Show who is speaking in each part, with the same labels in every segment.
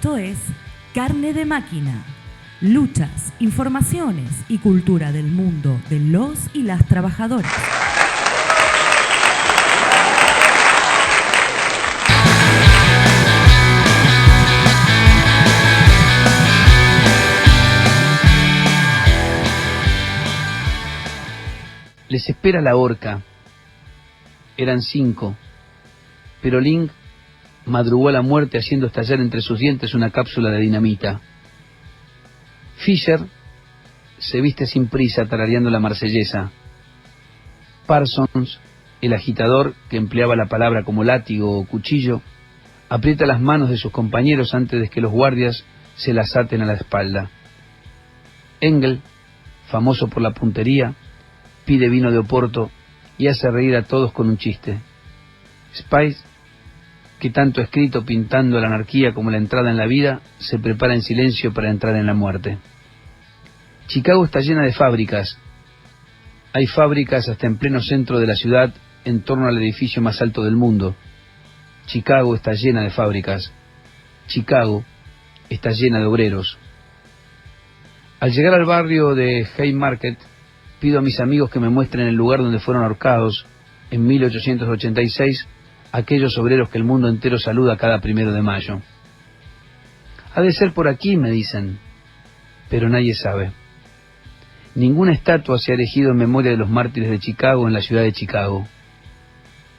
Speaker 1: Esto es Carne de Máquina. Luchas, informaciones y cultura del mundo de los y las trabajadoras.
Speaker 2: Les espera la horca. Eran 5, pero Ling madrugó a la muerte haciendo estallar entre sus dientes una cápsula de dinamita. Fisher se viste sin prisa tarareando la marsellesa. Parsons, el agitador que empleaba la palabra como látigo o cuchillo, aprieta las manos de sus compañeros antes de que los guardias se las aten a la espalda. Engel, famoso por la puntería, pide vino de Oporto y hace reír a todos con un chiste. Spice, que tanto ha escrito pintando la anarquía como la entrada en la vida, se prepara en silencio para entrar en la muerte. Chicago está llena de fábricas. Hay fábricas hasta en pleno centro de la ciudad, en torno al edificio más alto del mundo. Chicago está llena de fábricas. Chicago está llena de obreros. Al llegar al barrio de Haymarket, pido a mis amigos que me muestren el lugar donde fueron ahorcados, en 1886, aquellos obreros que el mundo entero saluda cada 1 de mayo. Ha de ser por aquí, me dicen, pero nadie sabe. Ninguna estatua se ha erigido en memoria de los mártires de Chicago en la ciudad de Chicago.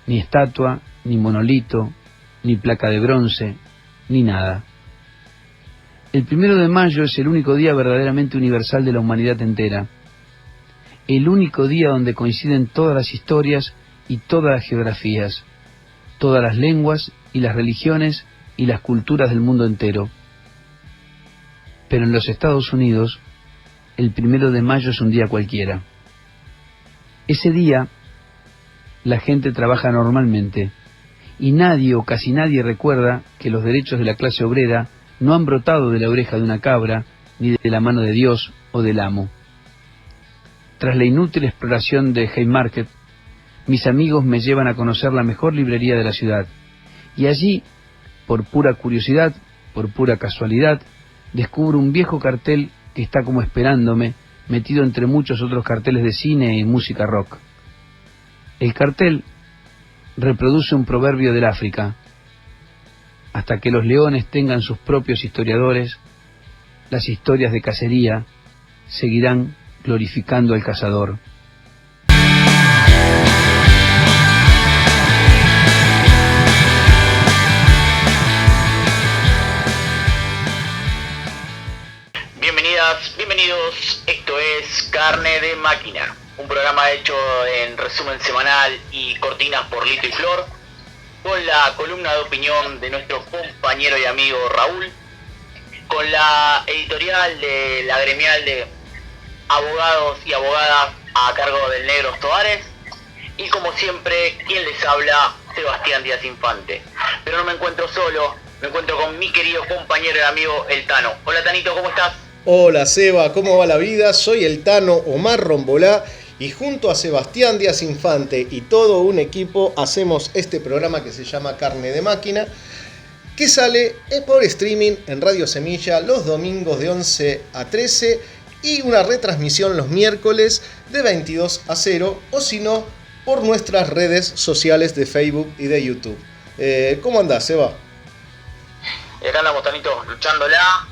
Speaker 2: Ni estatua, ni monolito, ni placa de bronce, ni nada. El 1 de mayo es el único día verdaderamente universal de la humanidad entera. El único día donde coinciden todas las historias y todas las geografías, todas las lenguas y las religiones y las culturas del mundo entero. Pero en los Estados Unidos, el 1 de mayo es un día cualquiera. Ese día, la gente trabaja normalmente, y nadie o casi nadie recuerda que los derechos de la clase obrera no han brotado de la oreja de una cabra, ni de la mano de Dios o del amo. Tras la inútil exploración de Haymarket, mis amigos me llevan a conocer la mejor librería de la ciudad, y allí, por pura curiosidad, por pura casualidad, descubro un viejo cartel que está como esperándome, metido entre muchos otros carteles de cine y música rock. El cartel reproduce un proverbio del África: hasta que los leones tengan sus propios historiadores, las historias de cacería seguirán glorificando al cazador.
Speaker 3: Bienvenidos, esto es Carne de Máquina, un programa hecho en resumen semanal y cortinas por Lito y Flor, con la columna de opinión de nuestro compañero y amigo Raúl, con la editorial de la gremial de abogados y abogadas a cargo del Negro Toares, y como siempre, quien les habla, Sebastián Díaz Infante. Pero no me encuentro solo, me encuentro con mi querido compañero y amigo El Tano. Hola Tanito, ¿cómo estás?
Speaker 4: Hola Seba, ¿cómo va la vida? Soy el Tano Omar Rombolá y junto a Sebastián Díaz Infante y todo un equipo hacemos este programa que se llama Carne de Máquina, que sale por streaming en Radio Semilla los domingos de 11 a 13 y una retransmisión los miércoles de 22 a 0, o si no, por nuestras redes sociales de Facebook y de YouTube. ¿Cómo andás, Seba?
Speaker 3: Acá andamos, Tanito, luchándola,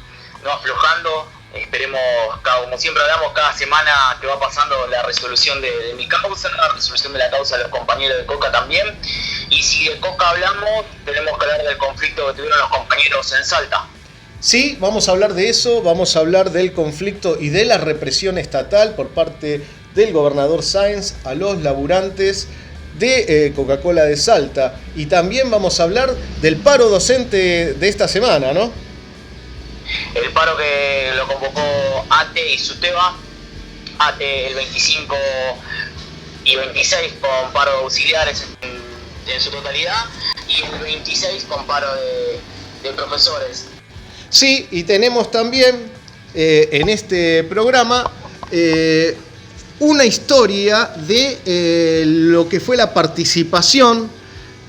Speaker 3: no aflojando. Esperemos, como siempre hablamos, cada semana que va pasando la resolución de mi causa, la resolución de la causa de los compañeros de Coca también. Y si de Coca hablamos, tenemos que hablar del conflicto que tuvieron los compañeros en Salta.
Speaker 4: Sí, vamos a hablar de eso, vamos a hablar del conflicto y de la represión estatal por parte del gobernador Sáenz a los laburantes de Coca-Cola de Salta. Y también vamos a hablar del paro docente de esta semana, ¿no?
Speaker 3: El paro que lo convocó ATE y SUTEBA, ATE el 25 y 26 con paro de auxiliares en su totalidad, y el 26 con paro de profesores.
Speaker 4: Sí, y tenemos también en este programa una historia de lo que fue la participación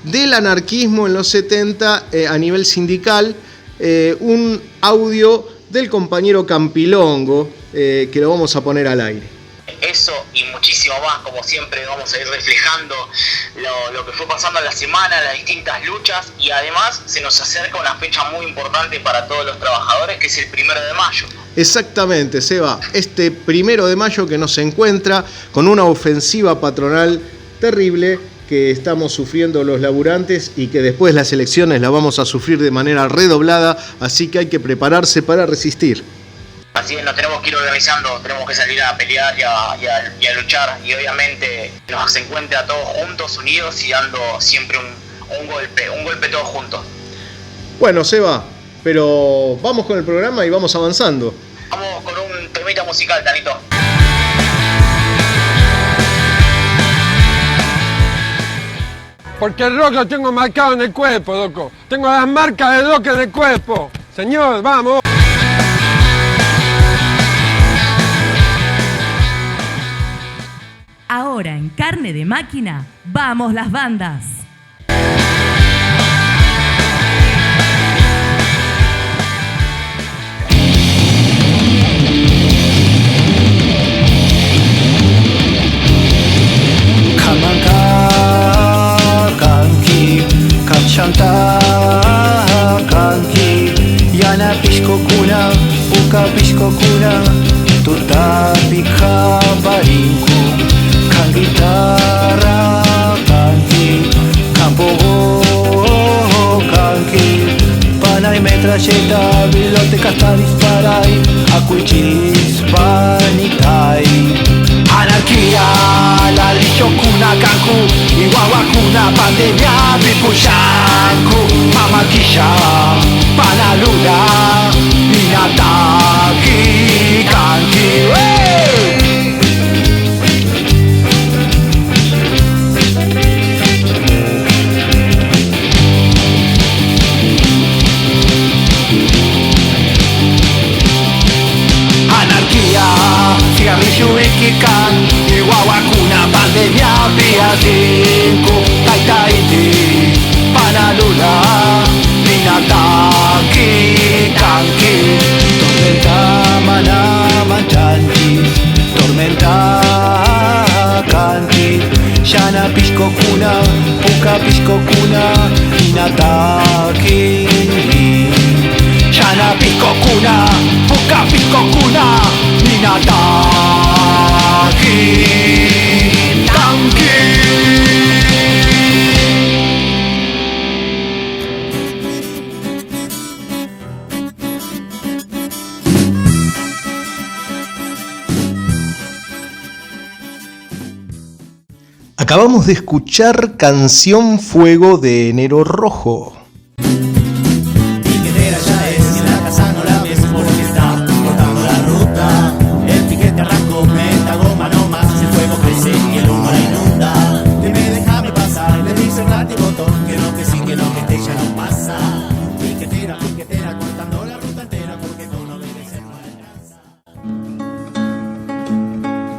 Speaker 4: del anarquismo en los 70 a nivel sindical, un audio del compañero Campilongo que lo vamos a poner al aire.
Speaker 3: Eso y muchísimo más, como siempre vamos a ir reflejando lo que fue pasando en la semana, las distintas luchas, y además se nos acerca una fecha muy importante para todos los trabajadores, que es el 1 de mayo.
Speaker 4: Exactamente, Seba, este 1 de mayo que nos encuentra con una ofensiva patronal terrible que estamos sufriendo los laburantes y que después las elecciones la vamos a sufrir de manera redoblada, así que hay que prepararse para resistir.
Speaker 3: Así es, nos tenemos que ir organizando, tenemos que salir a pelear y a luchar, y obviamente nos encuentra todos juntos, unidos y dando siempre un golpe todos juntos.
Speaker 4: Bueno, Seba, pero vamos con el programa y vamos avanzando.
Speaker 3: Vamos con un temita musical, Tanito.
Speaker 5: Porque el rock lo tengo marcado en el cuerpo, loco. Tengo las marcas del rock en el cuerpo. Señor, vamos.
Speaker 1: Ahora en Carne de Máquina, ¡vamos las bandas!
Speaker 6: Kanki, kachanta kanki, yana pishko kuna, uka pishko kuna, tuta pika barinku, kan guitarra kanki, campo kanki, pana y metralleta, biblioteca está disparai, acuichis vanitai. Anarquía, la lishokuna kanku, iwawakuna pandemia, bipushanku, mamakisha, panaluna, minataki kanki, Anarquía, cigarrillo ikikan, iwawakuna pandemia, vía 5, taitaiti, panalula, minataki kanki, tormenta mana manchantis, tormenta kanki, shana pishko kuna, puka pishko kuna, minataki. Shana piko kuna, puka piko kuna, minataki tanki.
Speaker 4: Acabamos de escuchar Canción Fuego de Enero Rojo.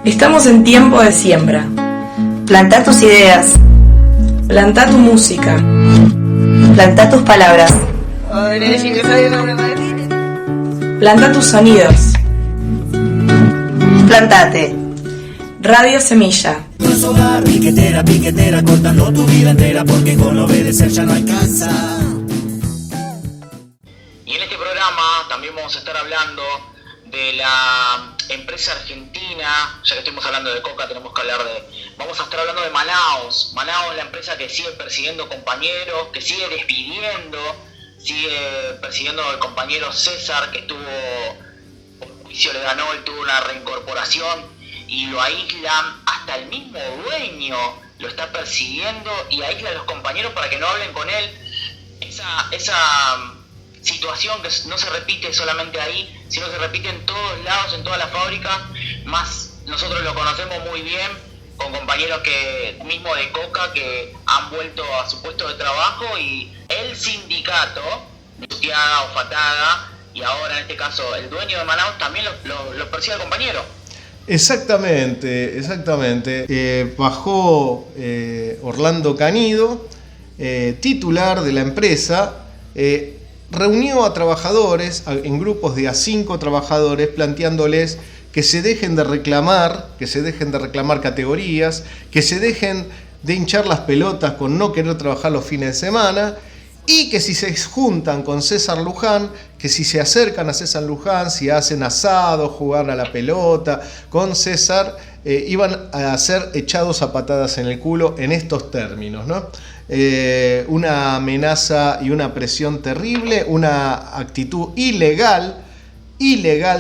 Speaker 7: Estamos en tiempo de siembra.
Speaker 8: Plantá tus ideas.
Speaker 7: Plantá tu música.
Speaker 8: Plantá tus palabras.
Speaker 7: Plantá tus sonidos.
Speaker 8: Plantate.
Speaker 7: Radio Semilla.
Speaker 6: Piquetera, piquetera, cortando tu vida entera, porque con obedecer ya no alcanza.
Speaker 3: Y en este programa también vamos a estar hablando de la empresa argentina, ya que estuvimos hablando de Coca, vamos a estar hablando de Manaos. Manaos es la empresa que sigue persiguiendo compañeros, que sigue despidiendo, sigue persiguiendo al compañero César, que estuvo, por juicio le ganó, él tuvo una reincorporación y lo aíslan, hasta el mismo dueño lo está persiguiendo y aísla a los compañeros para que no hablen con él. Esa situación que no se repite solamente ahí, sino se repite en todos lados, en toda la fábrica, más nosotros lo conocemos muy bien, con compañeros que mismo de Coca que han vuelto a su puesto de trabajo y el sindicato, Utiaga o Fataga, y ahora en este caso el dueño de Manaus también los persigue al compañero.
Speaker 4: Exactamente. Bajó Orlando Canido, titular de la empresa, reunió a trabajadores en grupos de a 5 trabajadores, planteándoles que se dejen de reclamar categorías, que se dejen de hinchar las pelotas con no querer trabajar los fines de semana, y que si se juntan con César Luján, que si se acercan a César Luján, si hacen asado, jugar a la pelota con César, iban a ser echados a patadas en el culo en estos términos, ¿no? Una amenaza y una presión terrible, una actitud ilegal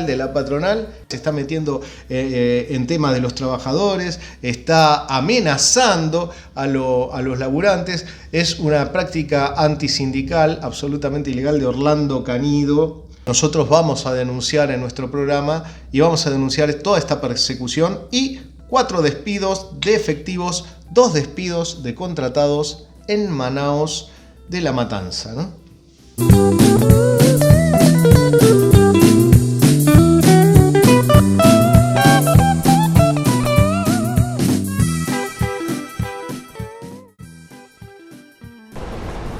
Speaker 4: de la patronal. Se está metiendo en temas de los trabajadores, está amenazando a los laburantes. Es una práctica antisindical absolutamente ilegal de Orlando Canido. Nosotros vamos a denunciar en nuestro programa y vamos a denunciar toda esta persecución y 4 despidos de efectivos, 2 despidos de contratados en Manaos de La Matanza, ¿no?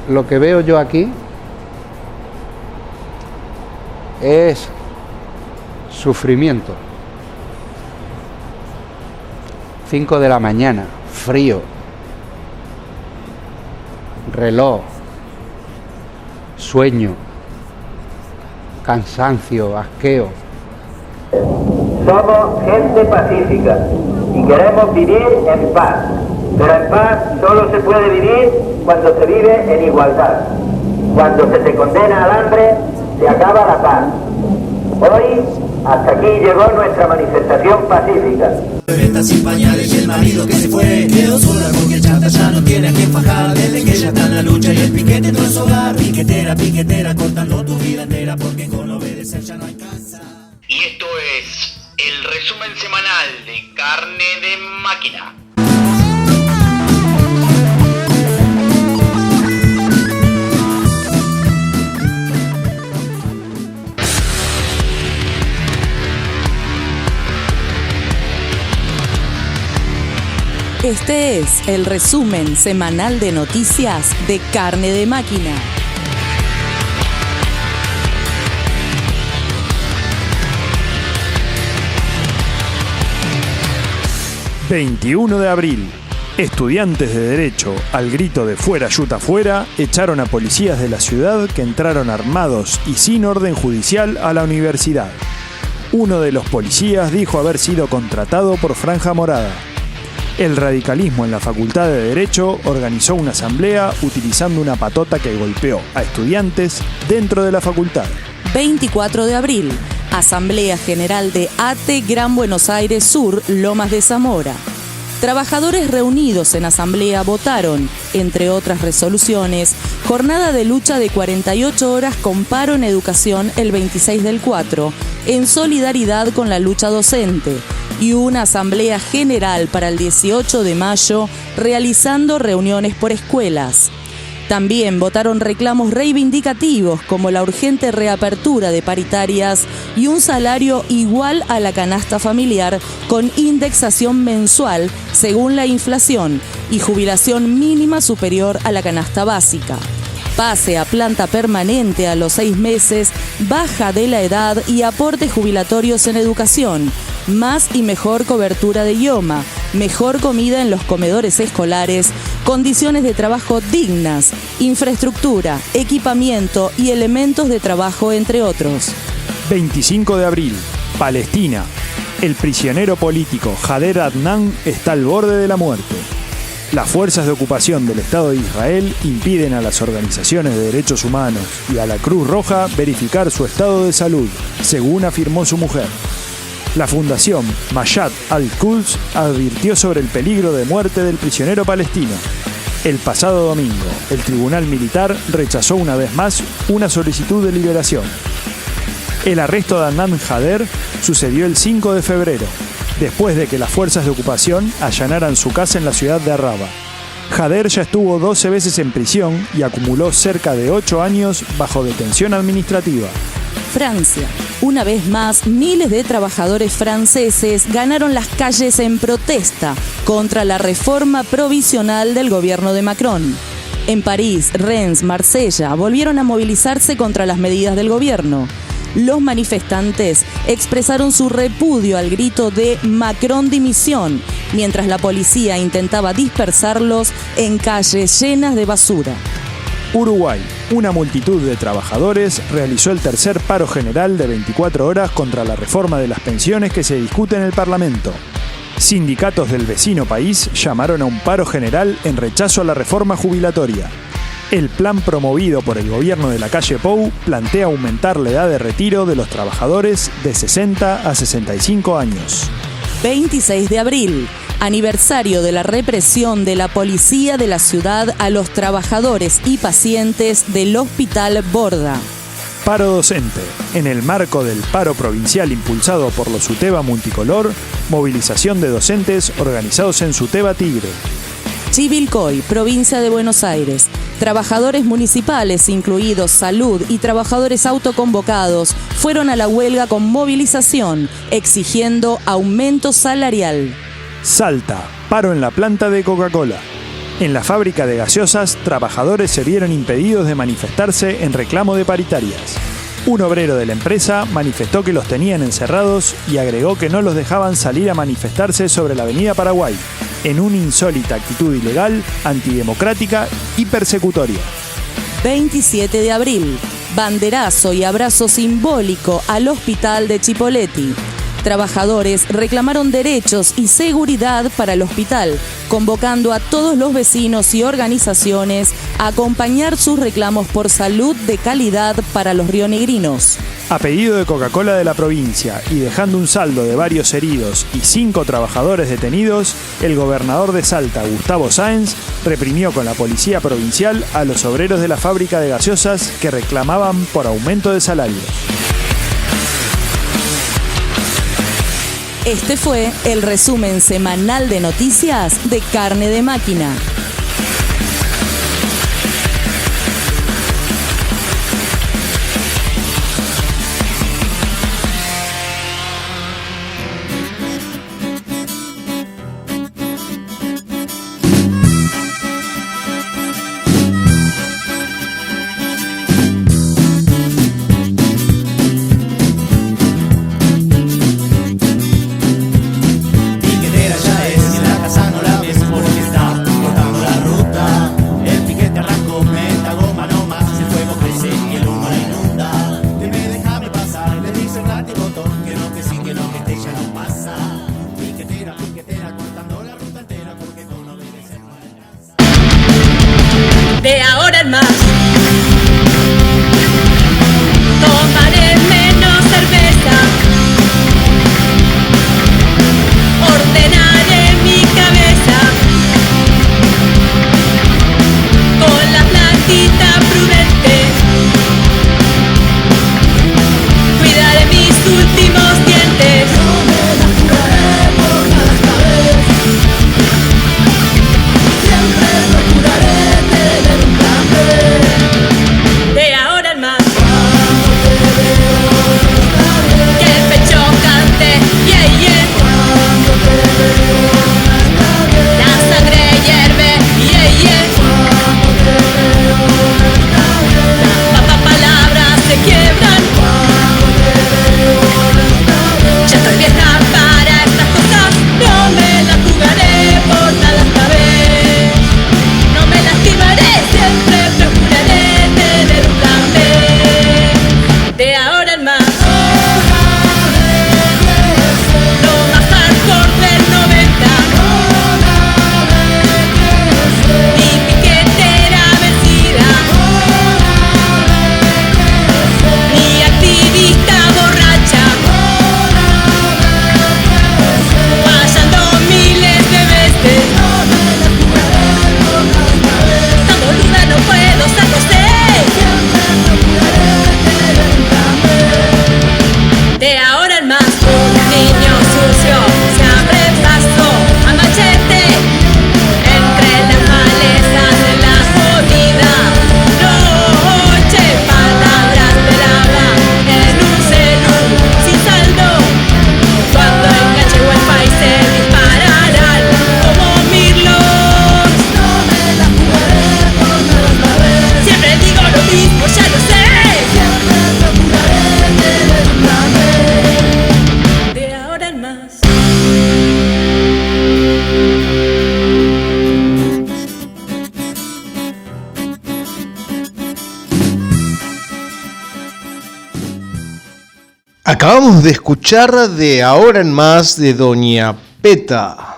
Speaker 9: Lo que veo yo aquí es sufrimiento. 5 de la mañana, frío, reloj, sueño, cansancio, asqueo.
Speaker 10: Somos gente pacífica y queremos vivir en paz, pero en paz solo se puede vivir cuando se vive en igualdad. Cuando se te condena al hambre, se acaba la paz. Hoy, hasta aquí llegó nuestra manifestación pacífica.
Speaker 6: Está sin pañales y el marido que se fue quedó sola porque el chata ya no tiene a quien fajar. Desde que ella está en la lucha y el piquete no es hogar. Piquetera, piquetera, cortando tu vida entera porque con obedecer ya no alcanza.
Speaker 3: Y esto es el resumen semanal de Carne de Máquina.
Speaker 1: Este es el resumen semanal de noticias de Carne de Máquina.
Speaker 11: ...21 de abril... Estudiantes de Derecho, al grito de "fuera yuta fuera", echaron a policías de la ciudad que entraron armados y sin orden judicial a la universidad. Uno de los policías dijo haber sido contratado por Franja Morada. El radicalismo en la Facultad de Derecho organizó una asamblea utilizando una patota que golpeó a estudiantes dentro de la facultad.
Speaker 1: 24 de abril, Asamblea General de ATE Gran Buenos Aires Sur, Lomas de Zamora. Trabajadores reunidos en asamblea votaron, entre otras resoluciones, jornada de lucha de 48 horas con paro en educación el 26 del 4, en solidaridad con la lucha docente, y una asamblea general para el 18 de mayo, realizando reuniones por escuelas. También votaron reclamos reivindicativos como la urgente reapertura de paritarias y un salario igual a la canasta familiar con indexación mensual según la inflación y jubilación mínima superior a la canasta básica. Pase a planta permanente a los 6 meses, baja de la edad y aportes jubilatorios en educación, más y mejor cobertura de IOMA, mejor comida en los comedores escolares, condiciones de trabajo dignas, infraestructura, equipamiento y elementos de trabajo, entre otros.
Speaker 11: 25 de abril, Palestina. El prisionero político Jader Adnan está al borde de la muerte. Las fuerzas de ocupación del Estado de Israel impiden a las organizaciones de derechos humanos y a la Cruz Roja verificar su estado de salud, según afirmó su mujer. La fundación Mayat al-Quds advirtió sobre el peligro de muerte del prisionero palestino. El pasado domingo, el tribunal militar rechazó una vez más una solicitud de liberación. El arresto de Adnan Jader sucedió el 5 de febrero, después de que las fuerzas de ocupación allanaran su casa en la ciudad de Arraba. Jader ya estuvo 12 veces en prisión y acumuló cerca de 8 años bajo detención administrativa.
Speaker 1: Francia. Una vez más, miles de trabajadores franceses ganaron las calles en protesta contra la reforma provisional del gobierno de Macron. En París, Rennes, Marsella volvieron a movilizarse contra las medidas del gobierno. Los manifestantes expresaron su repudio al grito de Macron dimisión, mientras la policía intentaba dispersarlos en calles llenas de basura.
Speaker 11: Uruguay. Una multitud de trabajadores realizó el tercer paro general de 24 horas contra la reforma de las pensiones que se discute en el Parlamento. Sindicatos del vecino país llamaron a un paro general en rechazo a la reforma jubilatoria. El plan promovido por el gobierno de la calle Pou plantea aumentar la edad de retiro de los trabajadores de 60 a 65 años.
Speaker 1: 26 de abril, aniversario de la represión de la policía de la ciudad a los trabajadores y pacientes del Hospital Borda.
Speaker 11: Paro docente. En el marco del paro provincial impulsado por los UTEBA Multicolor, movilización de docentes organizados en SUTEBA Tigre.
Speaker 1: Chivilcoy, provincia de Buenos Aires. Trabajadores municipales, incluidos salud y trabajadores autoconvocados, fueron a la huelga con movilización, exigiendo aumento salarial.
Speaker 11: Salta, paro en la planta de Coca-Cola. En la fábrica de gaseosas, trabajadores se vieron impedidos de manifestarse en reclamo de paritarias. Un obrero de la empresa manifestó que los tenían encerrados y agregó que no los dejaban salir a manifestarse sobre la avenida Paraguay, en una insólita actitud ilegal, antidemocrática y persecutoria.
Speaker 1: 27 de abril, banderazo y abrazo simbólico al hospital de Chipoleti. Trabajadores reclamaron derechos y seguridad para el hospital, convocando a todos los vecinos y organizaciones a acompañar sus reclamos por salud de calidad para los rionegrinos.
Speaker 11: A pedido de Coca-Cola de la provincia y dejando un saldo de varios heridos y 5 trabajadores detenidos, el gobernador de Salta, Gustavo Sáenz, reprimió con la policía provincial a los obreros de la fábrica de gaseosas que reclamaban por aumento de salario.
Speaker 1: Este fue el resumen semanal de noticias de Carne de Máquina.
Speaker 6: Piquetera ya es, en la casa no la ves porque está cortando la
Speaker 4: Acabamos de escuchar De Ahora en Más de Doña Peta.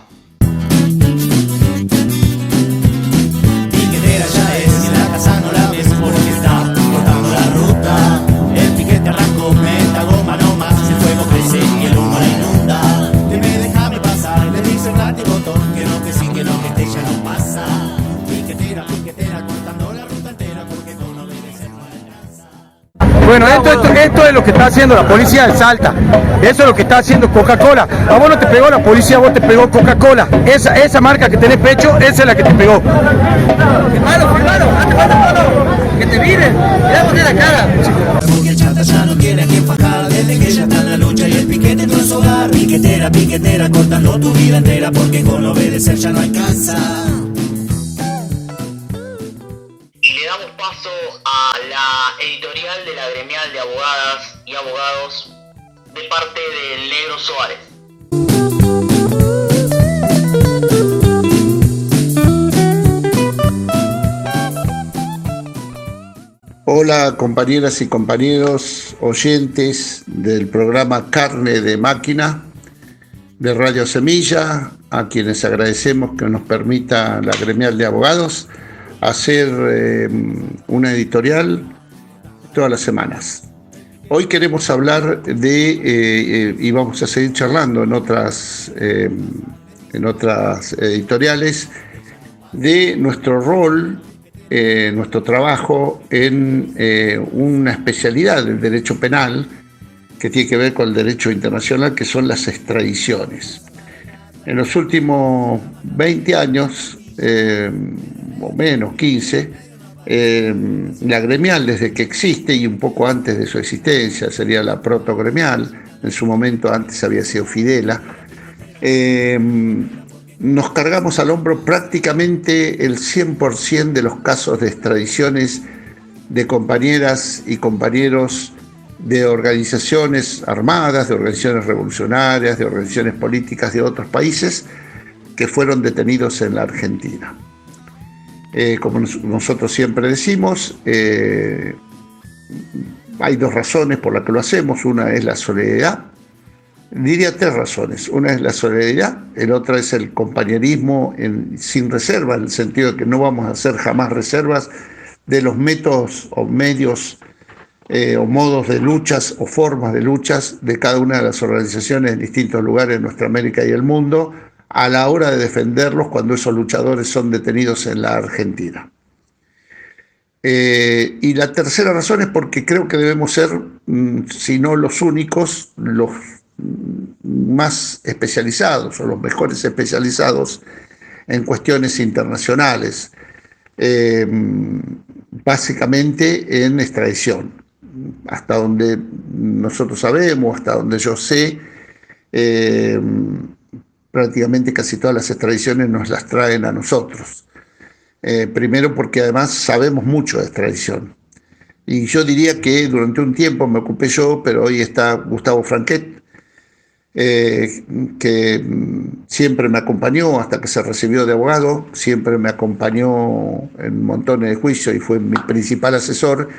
Speaker 6: Piquetera ya es, en la casa no la ves porque está cortando la ruta. El piquete arrancó, meta goma no más, el fuego crece y el humo la inunda. Dime, déjame pasar, le dice el botón, que no, que sí, que no, que este ya no pasa. Piquetera, piquetera, cortando la ruta entera porque con no debe ser no alcanza.
Speaker 5: Bueno, esto es lo que está haciendo la policía de Salta. Eso es lo que está haciendo Coca-Cola. A vos no te pegó la policía, a vos te pegó Coca-Cola. Esa marca que tenés pecho, esa es la que te pegó.
Speaker 12: Hermano, que te miren, miramos la cara.
Speaker 6: Porque el chata ya no tiene a quien fajar, desde que ya está en la lucha y el piquete no es hogar. Piquetera, piquetera, cortando tu vida entera porque con obedecer ya no alcanza.
Speaker 3: Y le damos paso a la editorial de la Gremial de Abogadas y Abogados de parte del Negro Suárez.
Speaker 13: Hola compañeras y compañeros oyentes del programa Carne de Máquina de Radio Semilla, a quienes agradecemos que nos permita la Gremial de Abogados hacer una editorial todas las semanas. Hoy queremos hablar de, y vamos a seguir charlando en otras editoriales, de nuestro rol, nuestro trabajo en una especialidad del derecho penal que tiene que ver con el derecho internacional, que son las extradiciones. En los últimos 20 años, o menos 15, la gremial, desde que existe y un poco antes de su existencia, sería la protogremial, en su momento antes había sido Fidela, nos cargamos al hombro prácticamente el 100% de los casos de extradiciones de compañeras y compañeros de organizaciones armadas, de organizaciones revolucionarias, de organizaciones políticas de otros países que fueron detenidos en la Argentina. Como nosotros siempre decimos, hay dos razones por las que lo hacemos. Una es la solidaridad. Diría tres razones. Una es la solidaridad, el otra es el compañerismo sin reserva, en el sentido de que no vamos a hacer jamás reservas de los métodos o medios o modos de luchas o formas de luchas de cada una de las organizaciones en distintos lugares de nuestra América y el mundo, a la hora de defenderlos cuando esos luchadores son detenidos en la Argentina. Y la tercera razón es porque creo que debemos ser, si no los únicos, los más especializados o los mejores especializados en cuestiones internacionales, básicamente en extradición. Hasta donde nosotros sabemos, hasta donde yo sé, prácticamente casi todas las extradiciones nos las traen a nosotros. Primero porque además sabemos mucho de extradición. Y yo diría que durante un tiempo me ocupé yo, pero hoy está Gustavo Franquet, que siempre me acompañó hasta que se recibió de abogado, siempre me acompañó en montones de juicios y fue mi principal asesor.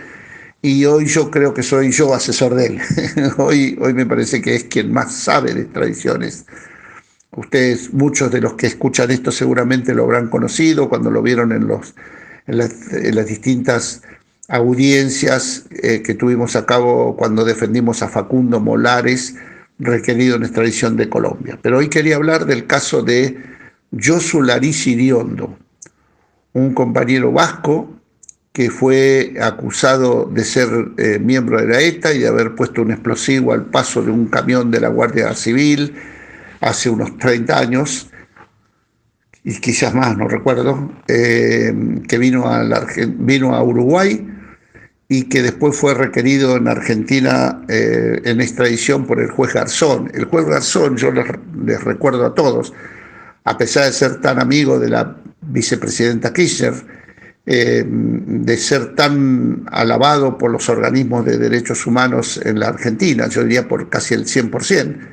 Speaker 13: Y hoy yo creo que soy yo asesor de él. Hoy me parece que es quien más sabe de extradiciones. Ustedes, muchos de los que escuchan esto seguramente lo habrán conocido cuando lo vieron en las distintas audiencias que tuvimos a cabo cuando defendimos a Facundo Molares, requerido en extradición de Colombia. Pero hoy quería hablar del caso de Josu Lariz Iriondo, un compañero vasco que fue acusado de ser miembro de la ETA y de haber puesto un explosivo al paso de un camión de la Guardia Civil hace unos 30 años, y quizás más, no recuerdo, que vino a Uruguay y que después fue requerido en Argentina en extradición por el juez Garzón. El juez Garzón, yo les recuerdo a todos, a pesar de ser tan amigo de la vicepresidenta Kirchner, de ser tan alabado por los organismos de derechos humanos en la Argentina, yo diría por casi el 100%,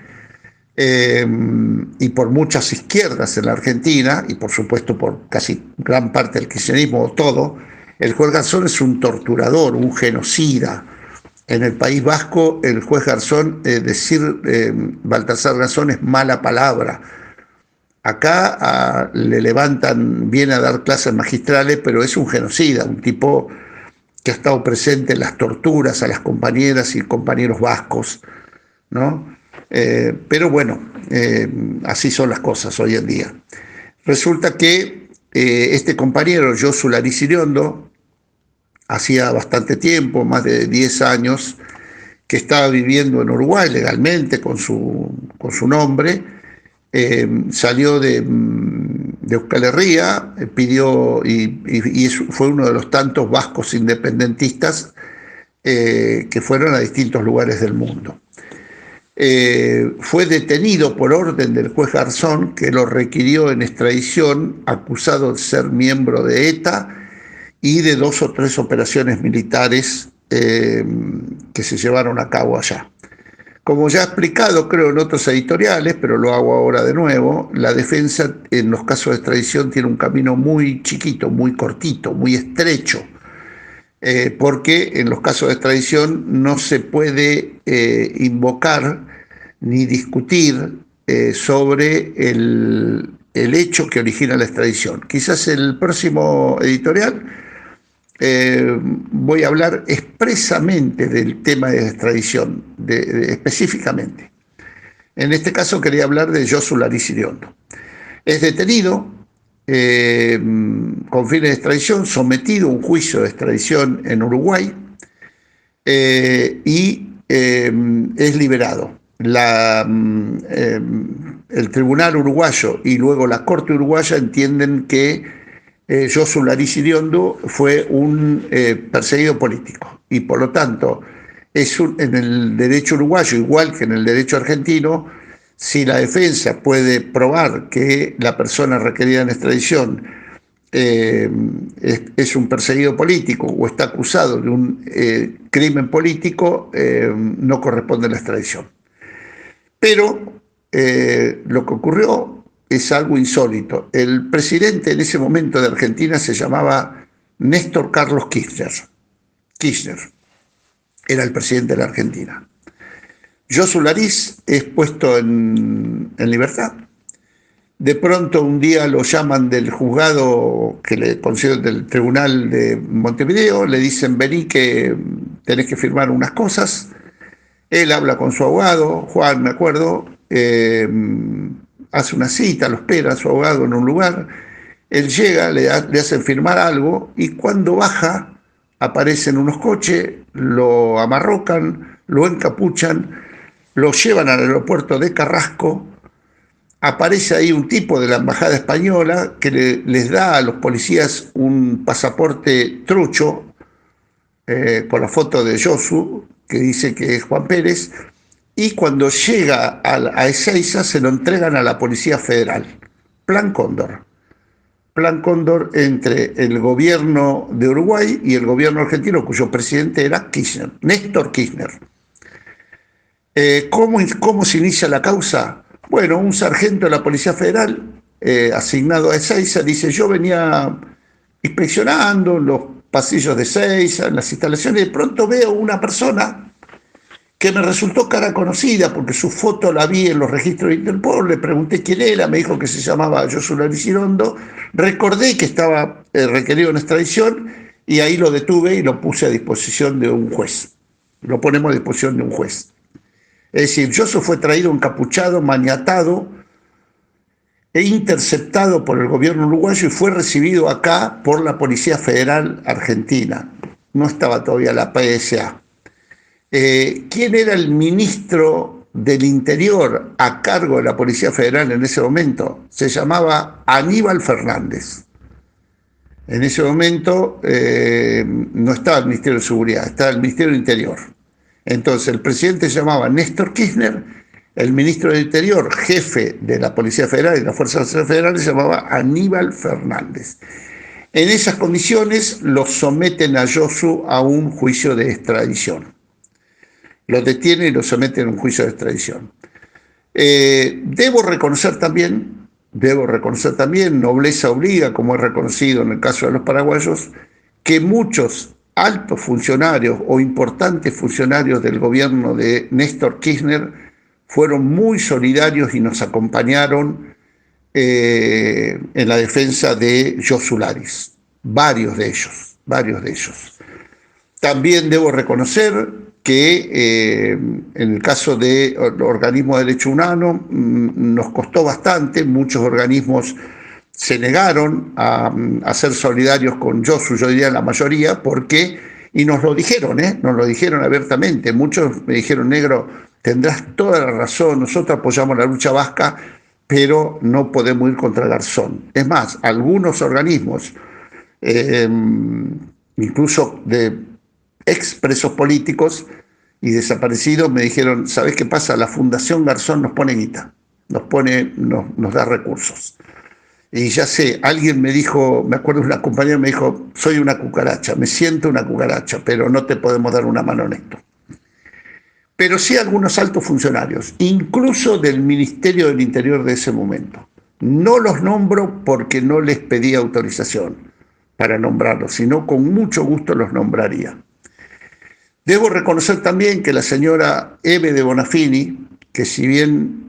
Speaker 13: y por muchas izquierdas en la Argentina, y por supuesto por casi gran parte del kirchnerismo, o todo, el juez Garzón es un torturador, un genocida, En el País Vasco, el juez Garzón, decir Baltasar Garzón es mala palabra. Acá le levantan, viene a dar clases magistrales, pero es un genocida, un tipo que ha estado presente en las torturas a las compañeras y compañeros vascos, ¿no? Pero bueno, así son las cosas hoy en día. Resulta que este compañero, Josu Lariz Iriondo, hacía bastante tiempo, más de 10 años, que estaba viviendo en Uruguay legalmente con su nombre. Salió de Euskal Herria, pidió y fue uno de los tantos vascos independentistas que fueron a distintos lugares del mundo. Fue detenido por orden del juez Garzón, que lo requirió en extradición, acusado de ser miembro de ETA y de 2 o 3 operaciones militares que se llevaron a cabo allá. Como ya he explicado, creo, en otros editoriales, pero lo hago ahora de nuevo, la defensa en los casos de extradición tiene un camino muy chiquito, muy cortito, muy estrecho, porque en los casos de extradición no se puede invocar ni discutir sobre el hecho que origina la extradición. Quizás el próximo editorial voy a hablar expresamente del tema de extradición, específicamente. En este caso quería hablar de Josu Lariz Iriondo. Es detenido con fines de extradición, sometido a un juicio de extradición en Uruguay y es liberado. El tribunal uruguayo y luego la corte uruguaya entienden que Josu Lariz Iriondo fue un perseguido político y por lo tanto en el derecho uruguayo, igual que en el derecho argentino, si la defensa puede probar que la persona requerida en extradición es un perseguido político o está acusado de un crimen político, no corresponde la extradición. Pero lo que ocurrió es algo insólito. El presidente en ese momento de Argentina se llamaba Néstor Carlos Kirchner. Kirchner era el presidente de la Argentina. Josu Lariz es puesto en libertad. De pronto un día lo llaman del juzgado que le concedió del tribunal de Montevideo, le dicen vení que tenés que firmar unas cosas. Él habla con su abogado, Juan, me acuerdo, hace una cita, lo espera a su abogado en un lugar, él llega, le hacen firmar algo y cuando baja aparecen unos coches, lo amarrocan, lo encapuchan, lo llevan al aeropuerto de Carrasco, aparece ahí un tipo de la embajada española que les da a los policías un pasaporte trucho con la foto de Josu, que dice que es Juan Pérez, y cuando llega a Ezeiza se lo entregan a la Policía Federal. Plan Cóndor. Plan Cóndor entre el gobierno de Uruguay y el gobierno argentino, cuyo presidente era Kirchner, Néstor Kirchner. ¿Cómo se inicia la causa? Bueno, un sargento de la Policía Federal asignado a Ezeiza dice, yo venía inspeccionando los pasillos de Ezeiza, en las instalaciones, y de pronto veo una persona que me resultó cara conocida, porque su foto la vi en los registros de Interpol, le pregunté quién era, me dijo que se llamaba Josu Lariz Iriondo, recordé que estaba requerido en extradición, y ahí lo detuve y lo puse a disposición de un juez. Lo ponemos a disposición de un juez. Es decir, Josu fue traído encapuchado, maniatado, e interceptado por el gobierno uruguayo y fue recibido acá por la Policía Federal Argentina. No estaba todavía la PSA. ¿Quién era el ministro del Interior a cargo de la Policía Federal en ese momento? Se llamaba Aníbal Fernández. En ese momento no estaba el Ministerio de Seguridad, estaba el Ministerio del Interior. Entonces el presidente se llamaba Néstor Kirchner, el ministro del Interior, jefe de la Policía Federal y de las Fuerzas Federales, se llamaba Aníbal Fernández. En esas condiciones lo someten a Josu a un juicio de extradición. Lo detienen y lo someten a un juicio de extradición. Debo reconocer también, nobleza obliga, como es reconocido en el caso de los paraguayos, que muchos altos funcionarios o importantes funcionarios del gobierno de Néstor Kirchner fueron muy solidarios y nos acompañaron en la defensa de Josu Laris, varios de ellos. También debo reconocer que en el caso de organismos de derechos humanos nos costó bastante, muchos organismos se negaron a ser solidarios con Josu, yo diría la mayoría, y nos lo dijeron abiertamente. Muchos me dijeron: negro, tendrás toda la razón, nosotros apoyamos la lucha vasca, pero no podemos ir contra Garzón. Es más, algunos organismos, incluso de expresos políticos y desaparecidos, me dijeron: ¿sabés qué pasa? La Fundación Garzón nos pone guita, nos da recursos. Y ya sé, alguien me dijo, me acuerdo, una compañera me dijo: soy una cucaracha, me siento una cucaracha, pero no te podemos dar una mano en esto. Pero sí algunos altos funcionarios, incluso del Ministerio del Interior de ese momento. No los nombro porque no les pedí autorización para nombrarlos, sino con mucho gusto los nombraría. Debo reconocer también que la señora M. de Bonafini, que si bien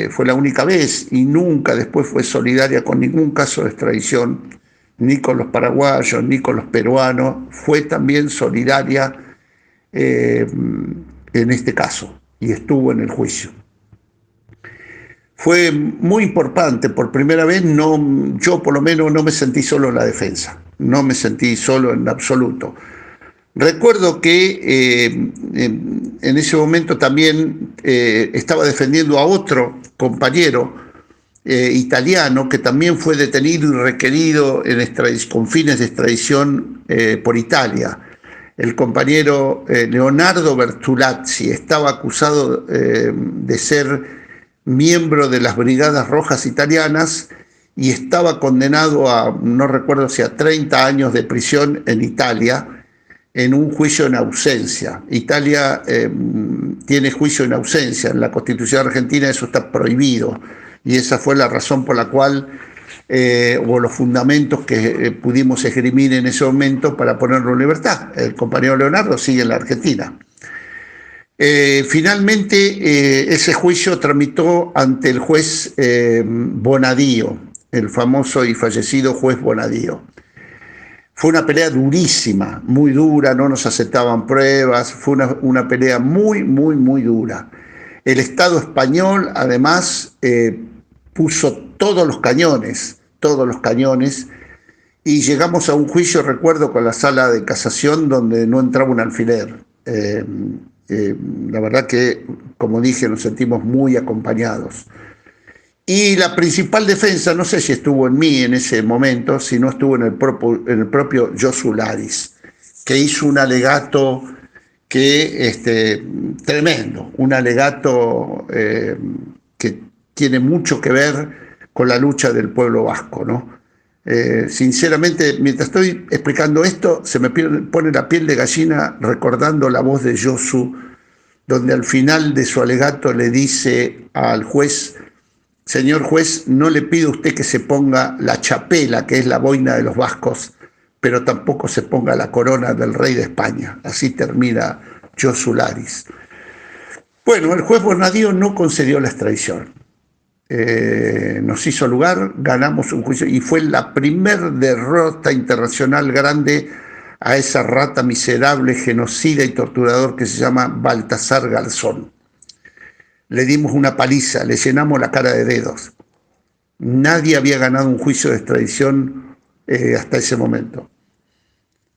Speaker 13: fue la única vez y nunca después fue solidaria con ningún caso de extradición, ni con los paraguayos, ni con los peruanos, fue también solidaria en este caso y estuvo en el juicio. Fue muy importante, por primera vez yo por lo menos no me sentí solo en la defensa, no me sentí solo en absoluto. Recuerdo que en ese momento también estaba defendiendo a otro compañero italiano que también fue detenido y requerido con fines de extradición por Italia. El compañero Leonardo Bertolazzi estaba acusado de ser miembro de las Brigadas Rojas italianas y estaba condenado a, no recuerdo si a 30 años de prisión en Italia, en un juicio en ausencia. Italia tiene juicio en ausencia. En la Constitución argentina eso está prohibido. Y esa fue la razón por la cual, o los fundamentos que pudimos esgrimir en ese momento para ponerlo en libertad. El compañero Leonardo sigue en la Argentina. Finalmente, ese juicio tramitó ante el juez Bonadío, el famoso y fallecido juez Bonadío. Fue una pelea durísima, muy dura, no nos aceptaban pruebas, fue una pelea muy, muy, muy dura. El Estado español, además, puso todos los cañones, y llegamos a un juicio, recuerdo, con la sala de casación donde no entraba un alfiler. La verdad que, como dije, nos sentimos muy acompañados. Y la principal defensa, no sé si estuvo en mí en ese momento, si no estuvo en el propio Josu Laris, que hizo un alegato tremendo, un alegato que tiene mucho que ver con la lucha del pueblo vasco, ¿no? Sinceramente, mientras estoy explicando esto, se me pone la piel de gallina recordando la voz de Josu, donde al final de su alegato le dice al juez: señor juez, no le pido a usted que se ponga la chapela, que es la boina de los vascos, pero tampoco se ponga la corona del rey de España. Así termina Josu Laris. Bueno, el juez Bonadío no concedió la extradición. Nos hizo lugar, ganamos un juicio y fue la primer derrota internacional grande a esa rata miserable, genocida y torturador que se llama Baltasar Garzón. Le dimos una paliza, le llenamos la cara de dedos. Nadie había ganado un juicio de extradición hasta ese momento.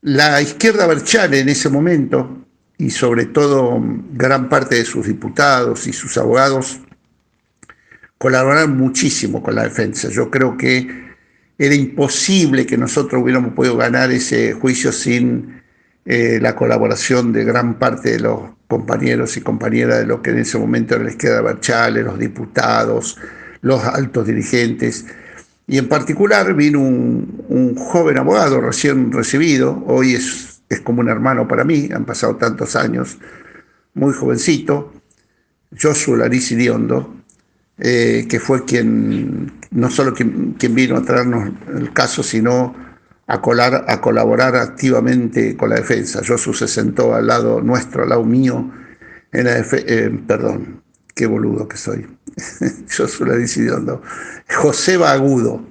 Speaker 13: La izquierda Berchale en ese momento, y sobre todo gran parte de sus diputados y sus abogados, colaboraron muchísimo con la defensa. Yo creo que era imposible que nosotros hubiéramos podido ganar ese juicio sin la colaboración de gran parte de los compañeros y compañeras de lo que en ese momento era la izquierda Berchale, los diputados, los altos dirigentes. Y en particular vino un joven abogado recién recibido, hoy es como un hermano para mí, han pasado tantos años, muy jovencito, Josu Laris Iriondo, que fue quien, no solo quien vino a traernos el caso, sino a colaborar activamente con la defensa. Josu se sentó al lado nuestro, al lado mío, en la perdón, qué boludo que soy. Josu le decidió, no. Joseba Agudo.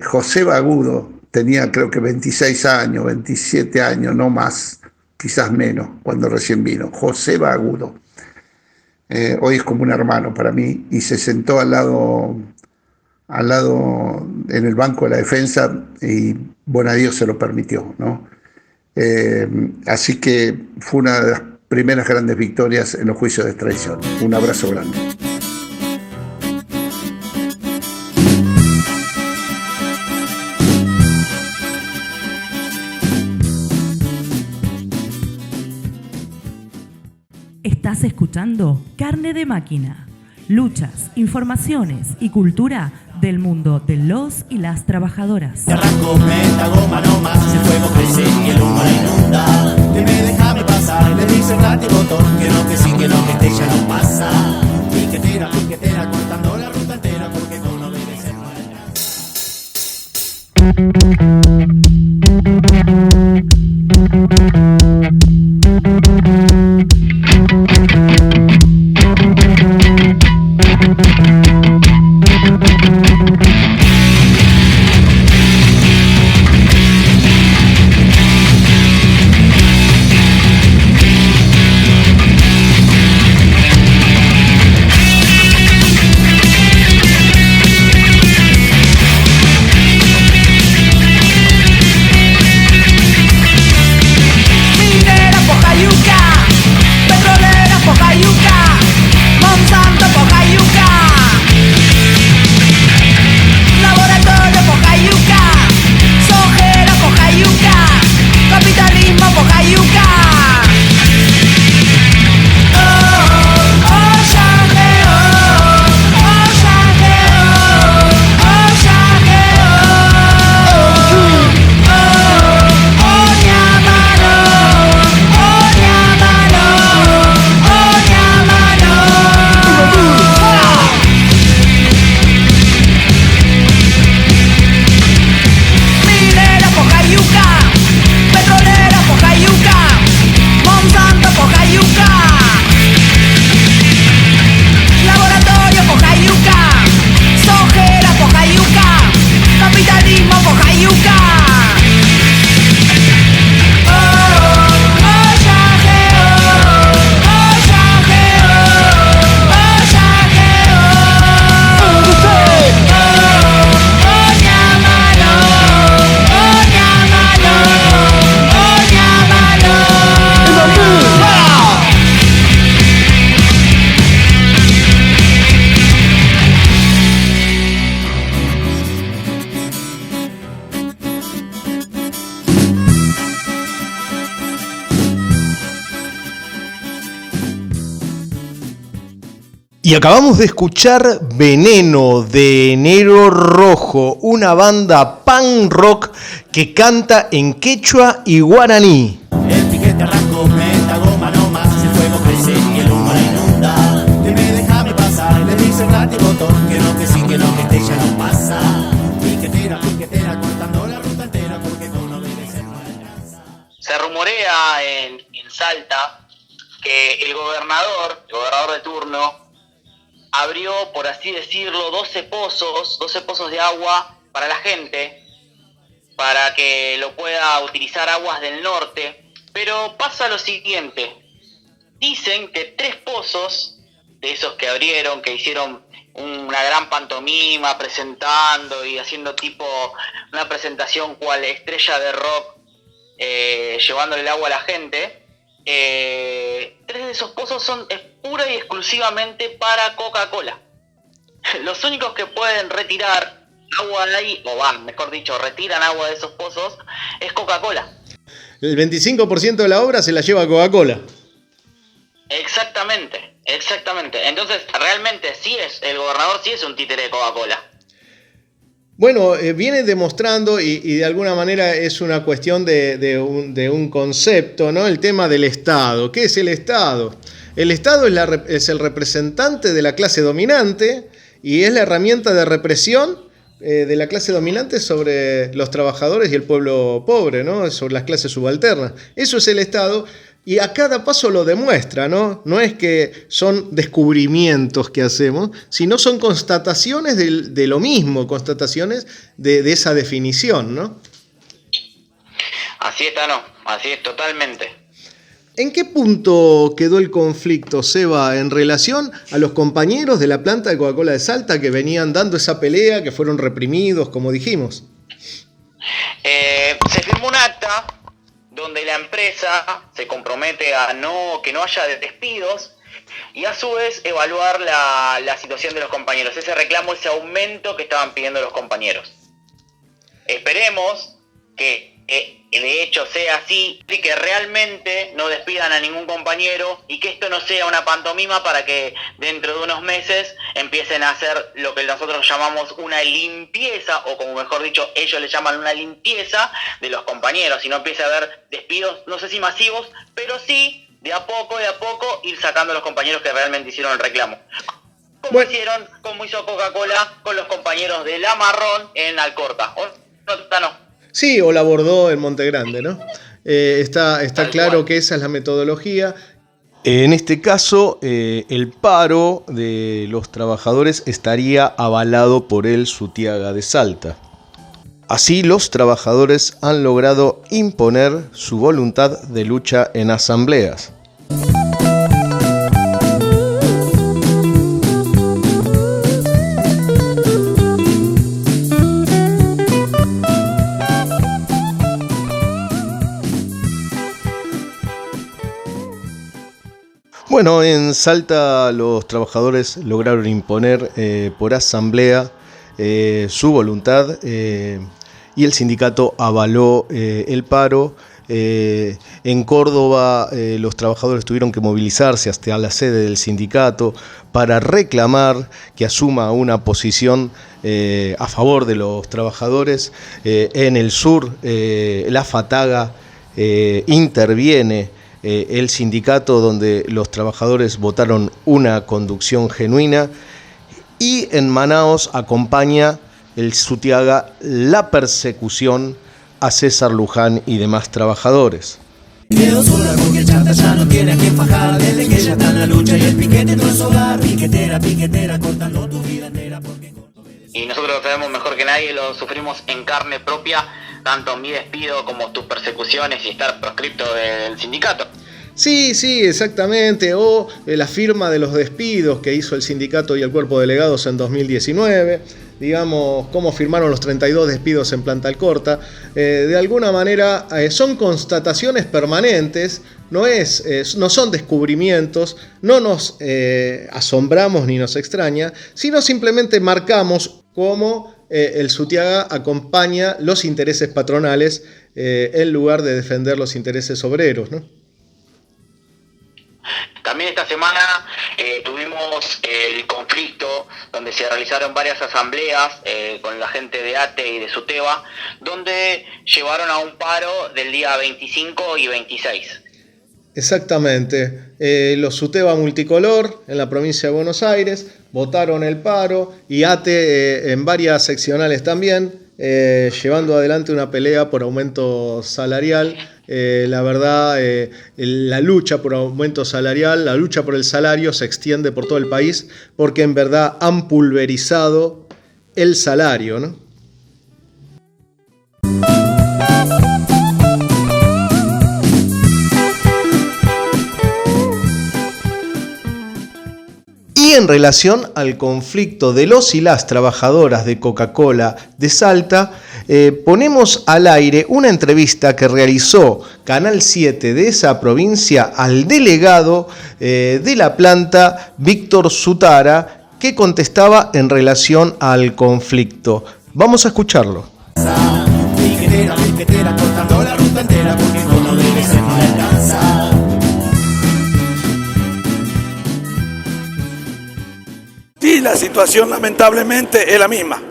Speaker 13: Joseba Agudo tenía creo que 26 años, 27 años, no más, quizás menos, cuando recién vino. Joseba Agudo. Hoy es como un hermano para mí, y se sentó al lado en el banco de la defensa, y bueno, a Dios se lo permitió, ¿no? Así que fue una de las primeras grandes victorias en los juicios de extradición. Un abrazo grande.
Speaker 14: Estás escuchando Carne de Máquina. Luchas, informaciones y cultura del mundo de los y las trabajadoras.
Speaker 6: Te arranco meta goma no más, el fuego crece y el humo la inunda. Déjame pasar, le dice el látigo botón, que no, que sí, que no, que este ya no pasa. Piquetera, piquetera, cortando la ruta entera, porque con obedecer no hay nada.
Speaker 4: Y acabamos de escuchar Veneno de Enero Rojo, una banda punk rock que canta en quechua y guaraní.
Speaker 6: El piquete arrancó, meta goma no más, el fuego crece y el humo la inunda. Déjame pasar, le dice el látigo botón, que no, que sí, que no, que este ya no pasa. Piquetera, piquetera, cortando la ruta entera, porque con obedecer no alcanza.
Speaker 3: Se rumorea en Salta que el gobernador de turno, abrió, por así decirlo, 12 pozos de agua para la gente, para que lo pueda utilizar aguas del norte. Pero pasa lo siguiente: dicen que 3 pozos de esos que abrieron, que hicieron una gran pantomima presentando y haciendo tipo una presentación cual estrella de rock, llevándole el agua a la gente, 3 de esos pozos son pura y exclusivamente para Coca-Cola. Los únicos que pueden retirar agua de ahí, mejor dicho, retiran agua de esos pozos, es Coca-Cola.
Speaker 4: El 25% de la obra se la lleva Coca-Cola.
Speaker 3: Exactamente. Entonces, realmente el gobernador sí es un títere de Coca-Cola.
Speaker 4: Bueno, viene demostrando y de alguna manera es una cuestión de un concepto, ¿no? El tema del Estado. ¿Qué es el Estado? El Estado es el representante de la clase dominante y es la herramienta de represión de la clase dominante sobre los trabajadores y el pueblo pobre, ¿no? Sobre las clases subalternas. Eso es el Estado y a cada paso lo demuestra, ¿no? No es que son descubrimientos que hacemos, sino son constataciones de lo mismo, constataciones de esa definición, ¿no?
Speaker 3: Así está, ¿no? Así es, totalmente.
Speaker 4: ¿En qué punto quedó el conflicto, Seba, en relación a los compañeros de la planta de Coca-Cola de Salta que venían dando esa pelea, que fueron reprimidos, como dijimos?
Speaker 3: Se firmó un acta donde la empresa se compromete a que no haya despidos y a su vez evaluar la situación de los compañeros, ese reclamo, ese aumento que estaban pidiendo los compañeros. Esperemos que de hecho sea así y que realmente no despidan a ningún compañero y que esto no sea una pantomima para que dentro de unos meses empiecen a hacer lo que nosotros llamamos una limpieza, o como mejor dicho ellos le llaman una limpieza de los compañeros, y no empiece a haber despidos, no sé si masivos, pero sí de a poco ir sacando a los compañeros que realmente hicieron el reclamo. Como hizo Coca-Cola con los compañeros de La Marrón en Alcorta. No.
Speaker 4: Sí, o la abordó en Monte Grande, ¿no? Está claro que esa es la metodología. En este caso, el paro de los trabajadores estaría avalado por el Sutiaga de Salta. Así, los trabajadores han logrado imponer su voluntad de lucha en asambleas. Bueno, en Salta los trabajadores lograron imponer por asamblea su voluntad y el sindicato avaló el paro. En Córdoba los trabajadores tuvieron que movilizarse hasta la sede del sindicato para reclamar que asuma una posición a favor de los trabajadores. En el sur, la Fataga interviene el sindicato, donde los trabajadores votaron una conducción genuina, y en Manaos acompaña el Sutiaga la persecución a César Luján y demás trabajadores.
Speaker 6: Quedó sola porque Chanta ya no tiene a quien fajar, desde que ya está en la lucha y el piquete entró en su hogar. Piquetera, cortando tu vida entera porque...
Speaker 3: Y nosotros lo sabemos mejor que nadie, lo sufrimos en carne propia, tanto mi despido como tus persecuciones y estar proscripto del sindicato.
Speaker 4: Sí, exactamente. O la firma de los despidos que hizo el sindicato y el cuerpo de delegados en 2019. Digamos, cómo firmaron los 32 despidos en Planta Alcorta. De alguna manera son constataciones permanentes, no son descubrimientos, no nos asombramos ni nos extraña, sino simplemente marcamos cómo el Sutiaga acompaña los intereses patronales en lugar de defender los intereses obreros, ¿no?
Speaker 3: También esta semana tuvimos el conflicto donde se realizaron varias asambleas con la gente de ATE y de SUTEBA, donde llevaron a un paro del día 25 y 26.
Speaker 4: Exactamente. Los SUTEBA multicolor en la provincia de Buenos Aires votaron el paro, y ATE en varias seccionales también, llevando adelante una pelea por aumento salarial. La verdad, la lucha por aumento salarial, la lucha por el salario se extiende por todo el país, porque en verdad han pulverizado el salario, ¿no? Y en relación al conflicto de los y las trabajadoras de Coca-Cola de Salta, ponemos al aire una entrevista que realizó Canal 7 de esa provincia al delegado de la planta, Víctor Zutara, que contestaba en relación al conflicto. Vamos a escucharlo.
Speaker 6: Piquetera, cortando la ruta entera porque no debe ser, no le alcanza.
Speaker 15: Sí, la situación lamentablemente es la misma.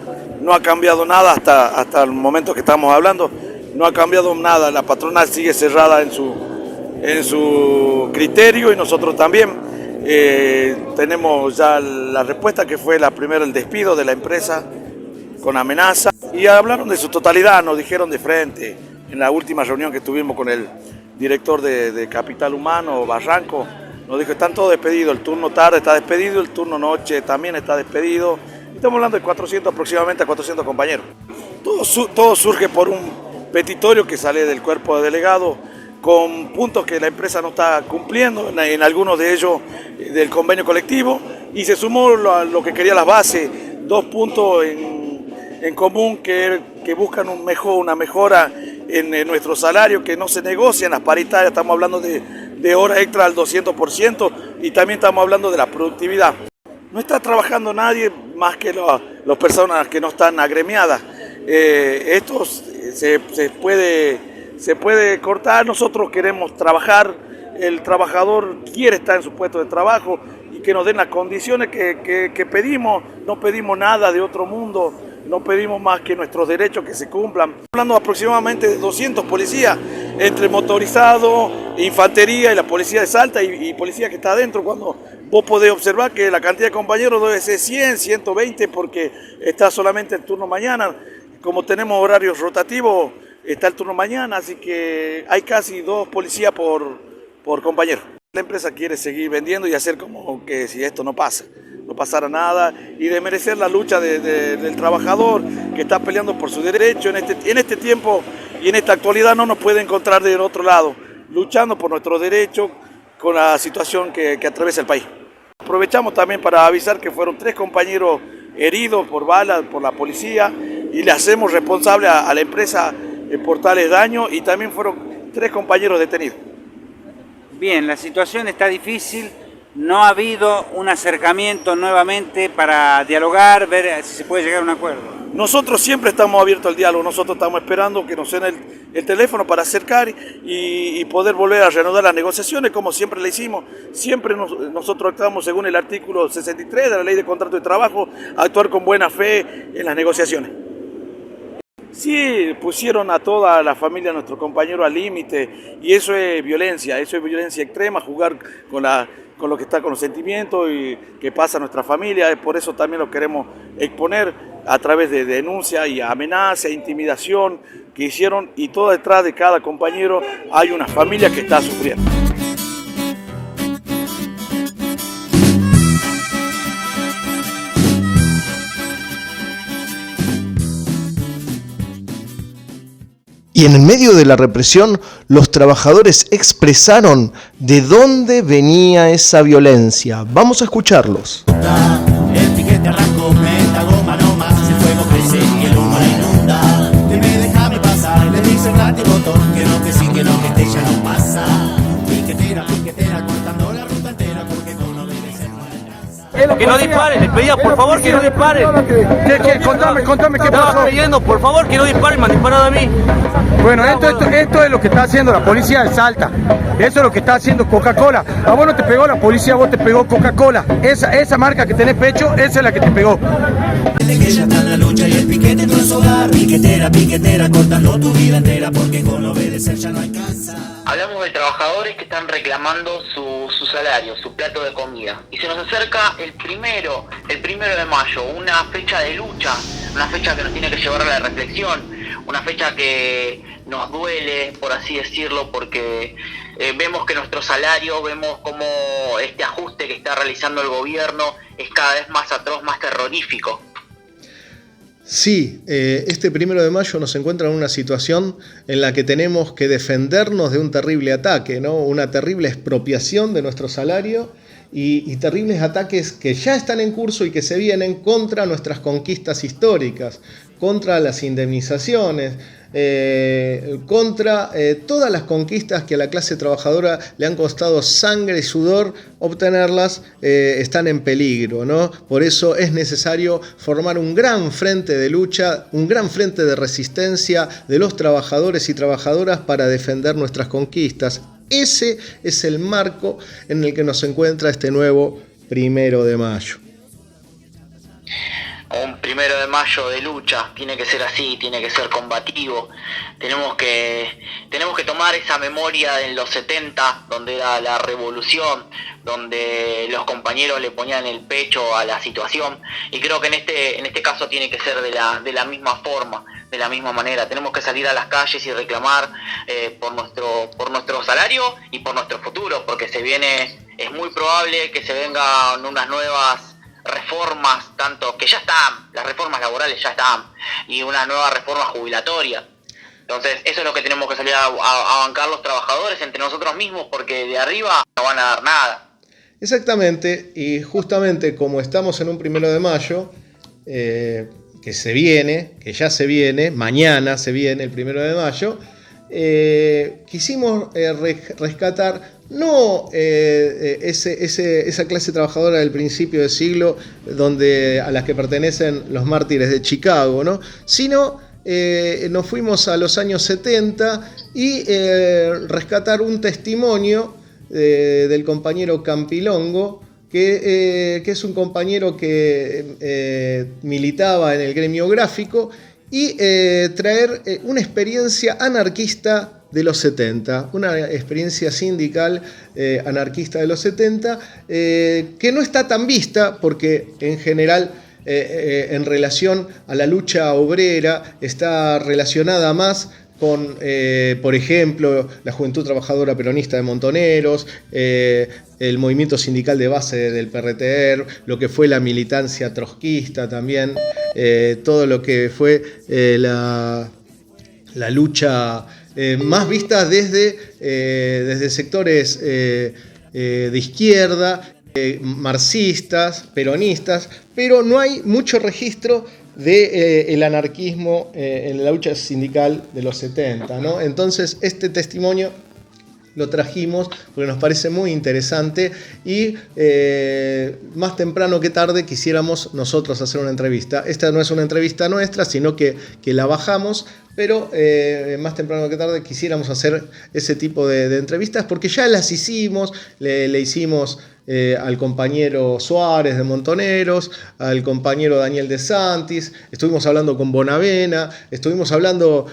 Speaker 15: No ha cambiado nada hasta el momento que estamos hablando. No ha cambiado nada. La patronal sigue cerrada en su criterio, y nosotros también. Tenemos ya la respuesta, que fue la primera, el despido de la empresa con amenaza, y hablaron de su totalidad, nos dijeron de frente, en la última reunión que tuvimos con el director de Capital Humano, Barranco, nos dijo, están todos despedidos, el turno tarde está despedido, el turno noche también está despedido. Estamos hablando de 400, aproximadamente 400 compañeros. Todo surge por un petitorio que sale del cuerpo de delegado con puntos que la empresa no está cumpliendo, en algunos de ellos del convenio colectivo, y se sumó lo que quería las bases, 2 puntos en común que buscan una mejora en nuestro salario, que no se negocian las paritarias, estamos hablando de horas extra al 200%, y también estamos hablando de la productividad. No está trabajando nadie más que las personas que no están agremiadas. Esto se puede cortar. Nosotros queremos trabajar, el trabajador quiere estar en su puesto de trabajo y que nos den las condiciones que pedimos. No pedimos nada de otro mundo, no pedimos más que nuestros derechos que se cumplan. Hablando aproximadamente de 200 policías, entre motorizado, infantería y la policía de Salta y policía que está adentro. Cuando vos podés observar que la cantidad de compañeros debe ser 100, 120 porque está solamente el turno mañana. Como tenemos horarios rotativos, está el turno mañana, así que hay casi 2 policías por compañero. La empresa quiere seguir vendiendo y hacer como que si esto no pasara nada, y de merecer la lucha del trabajador que está peleando por su derecho. En este tiempo y en esta actualidad no nos puede encontrar del otro lado, luchando por nuestros derechos con la situación que atraviesa el país. Aprovechamos también para avisar que fueron 3 compañeros heridos por balas por la policía, y le hacemos responsable a la empresa por tales daños, y también fueron 3 compañeros detenidos.
Speaker 16: Bien, la situación está difícil, no ha habido un acercamiento nuevamente para dialogar, ver si se puede llegar a un acuerdo.
Speaker 15: Nosotros siempre estamos abiertos al diálogo, nosotros estamos esperando que nos den el teléfono para acercar y poder volver a reanudar las negociaciones como siempre le hicimos. Siempre nosotros actuamos según el artículo 63 de la Ley de Contrato de Trabajo, actuar con buena fe en las negociaciones. Sí, pusieron a toda la familia de nuestro compañero al límite, y eso es violencia extrema, jugar con lo que está con los sentimientos y que pasa a nuestra familia. Por eso también lo queremos exponer a través de denuncia y amenaza, intimidación que hicieron, y todo detrás de cada compañero hay una familia que está sufriendo.
Speaker 4: Y en el medio de la represión, los trabajadores expresaron de dónde venía esa violencia. Vamos a escucharlos.
Speaker 6: El piquete arrancó, meta goma no más, el fuego crece y el humo la inunda. Déjame pasar, le dice el látigo botón, que no, que sí, que no, que este ya no pasa. Piquetera, cortando la ruta entera, porque no debe ser no alcanza.
Speaker 12: Que no disparen, les pedía por favor que no disparen.
Speaker 5: Contame qué pasó.
Speaker 12: Estaba pidiendo por favor que no disparen, me han disparado a mí.
Speaker 5: Bueno, esto es lo que está haciendo la policía de Salta. Eso es lo que está haciendo Coca-Cola. A vos no te pegó la policía, a vos te pegó Coca-Cola. Esa marca que tenés pecho, esa es la que te pegó.
Speaker 6: Desde que ya está en la lucha y el piquete en su hogar. Piquetera, cortando tu vida entera, porque con obedecer ya no alcanza.
Speaker 3: Hablamos de trabajadores que están reclamando su salario, su plato de comida. Y se nos acerca el primero de mayo, una fecha de lucha, una fecha que nos tiene que llevar a la reflexión, una fecha que nos duele, por así decirlo, porque vemos que nuestro salario, vemos cómo este ajuste que está realizando el gobierno es cada vez más atroz, más terrorífico.
Speaker 4: Sí, este 1 de mayo nos encuentra en una situación en la que tenemos que defendernos de un terrible ataque, ¿no? Una terrible expropiación de nuestro salario y terribles ataques que ya están en curso y que se vienen contra nuestras conquistas históricas, contra las indemnizaciones, contra todas las conquistas que a la clase trabajadora le han costado sangre y sudor obtenerlas, están en peligro, ¿no? Por eso es necesario formar un gran frente de lucha, un gran frente de resistencia de los trabajadores y trabajadoras para defender nuestras conquistas. Ese es el marco en el que nos encuentra este nuevo 1 de mayo.
Speaker 3: un 1 de mayo de lucha, tiene que ser así, tiene que ser combativo. Tenemos que tomar esa memoria en los 70, donde era la revolución, donde los compañeros le ponían el pecho a la situación, y creo que en este caso tiene que ser de la misma forma, de la misma manera. Tenemos que salir a las calles y reclamar por nuestro salario y por nuestro futuro, porque es muy probable que se vengan unas nuevas reformas, tanto que ya están, las reformas laborales ya están, y una nueva reforma jubilatoria. Entonces eso es lo que tenemos que salir a bancar los trabajadores entre nosotros mismos, porque de arriba no van a dar nada.
Speaker 4: Exactamente, y justamente como estamos en un 1 de mayo, que ya se viene, mañana se viene el 1 de mayo, quisimos rescatar no esa clase trabajadora del principio del siglo a las que pertenecen los mártires de Chicago, ¿no? Sino nos fuimos a los años 70 y rescatar un testimonio del compañero Campilongo, que es un compañero que militaba en el gremio gráfico, y traer una experiencia anarquista de los 70, una experiencia sindical anarquista de los 70, que no está tan vista porque en general en relación a la lucha obrera está relacionada más con, por ejemplo, la Juventud Trabajadora Peronista de Montoneros, el movimiento sindical de base del PRTR, lo que fue la militancia trotskista también, todo lo que fue la lucha más vista desde sectores de izquierda, marxistas, peronistas, pero no hay mucho registro del anarquismo en la lucha sindical de los 70, ¿no? Entonces este testimonio lo trajimos porque nos parece muy interesante y más temprano que tarde quisiéramos nosotros hacer una entrevista. Esta no es una entrevista nuestra, sino que la bajamos, pero más temprano que tarde quisiéramos hacer ese tipo de entrevistas porque ya las hicimos, le hicimos al compañero Suárez de Montoneros, al compañero Daniel de Santis, estuvimos hablando con Bonavena, estuvimos hablando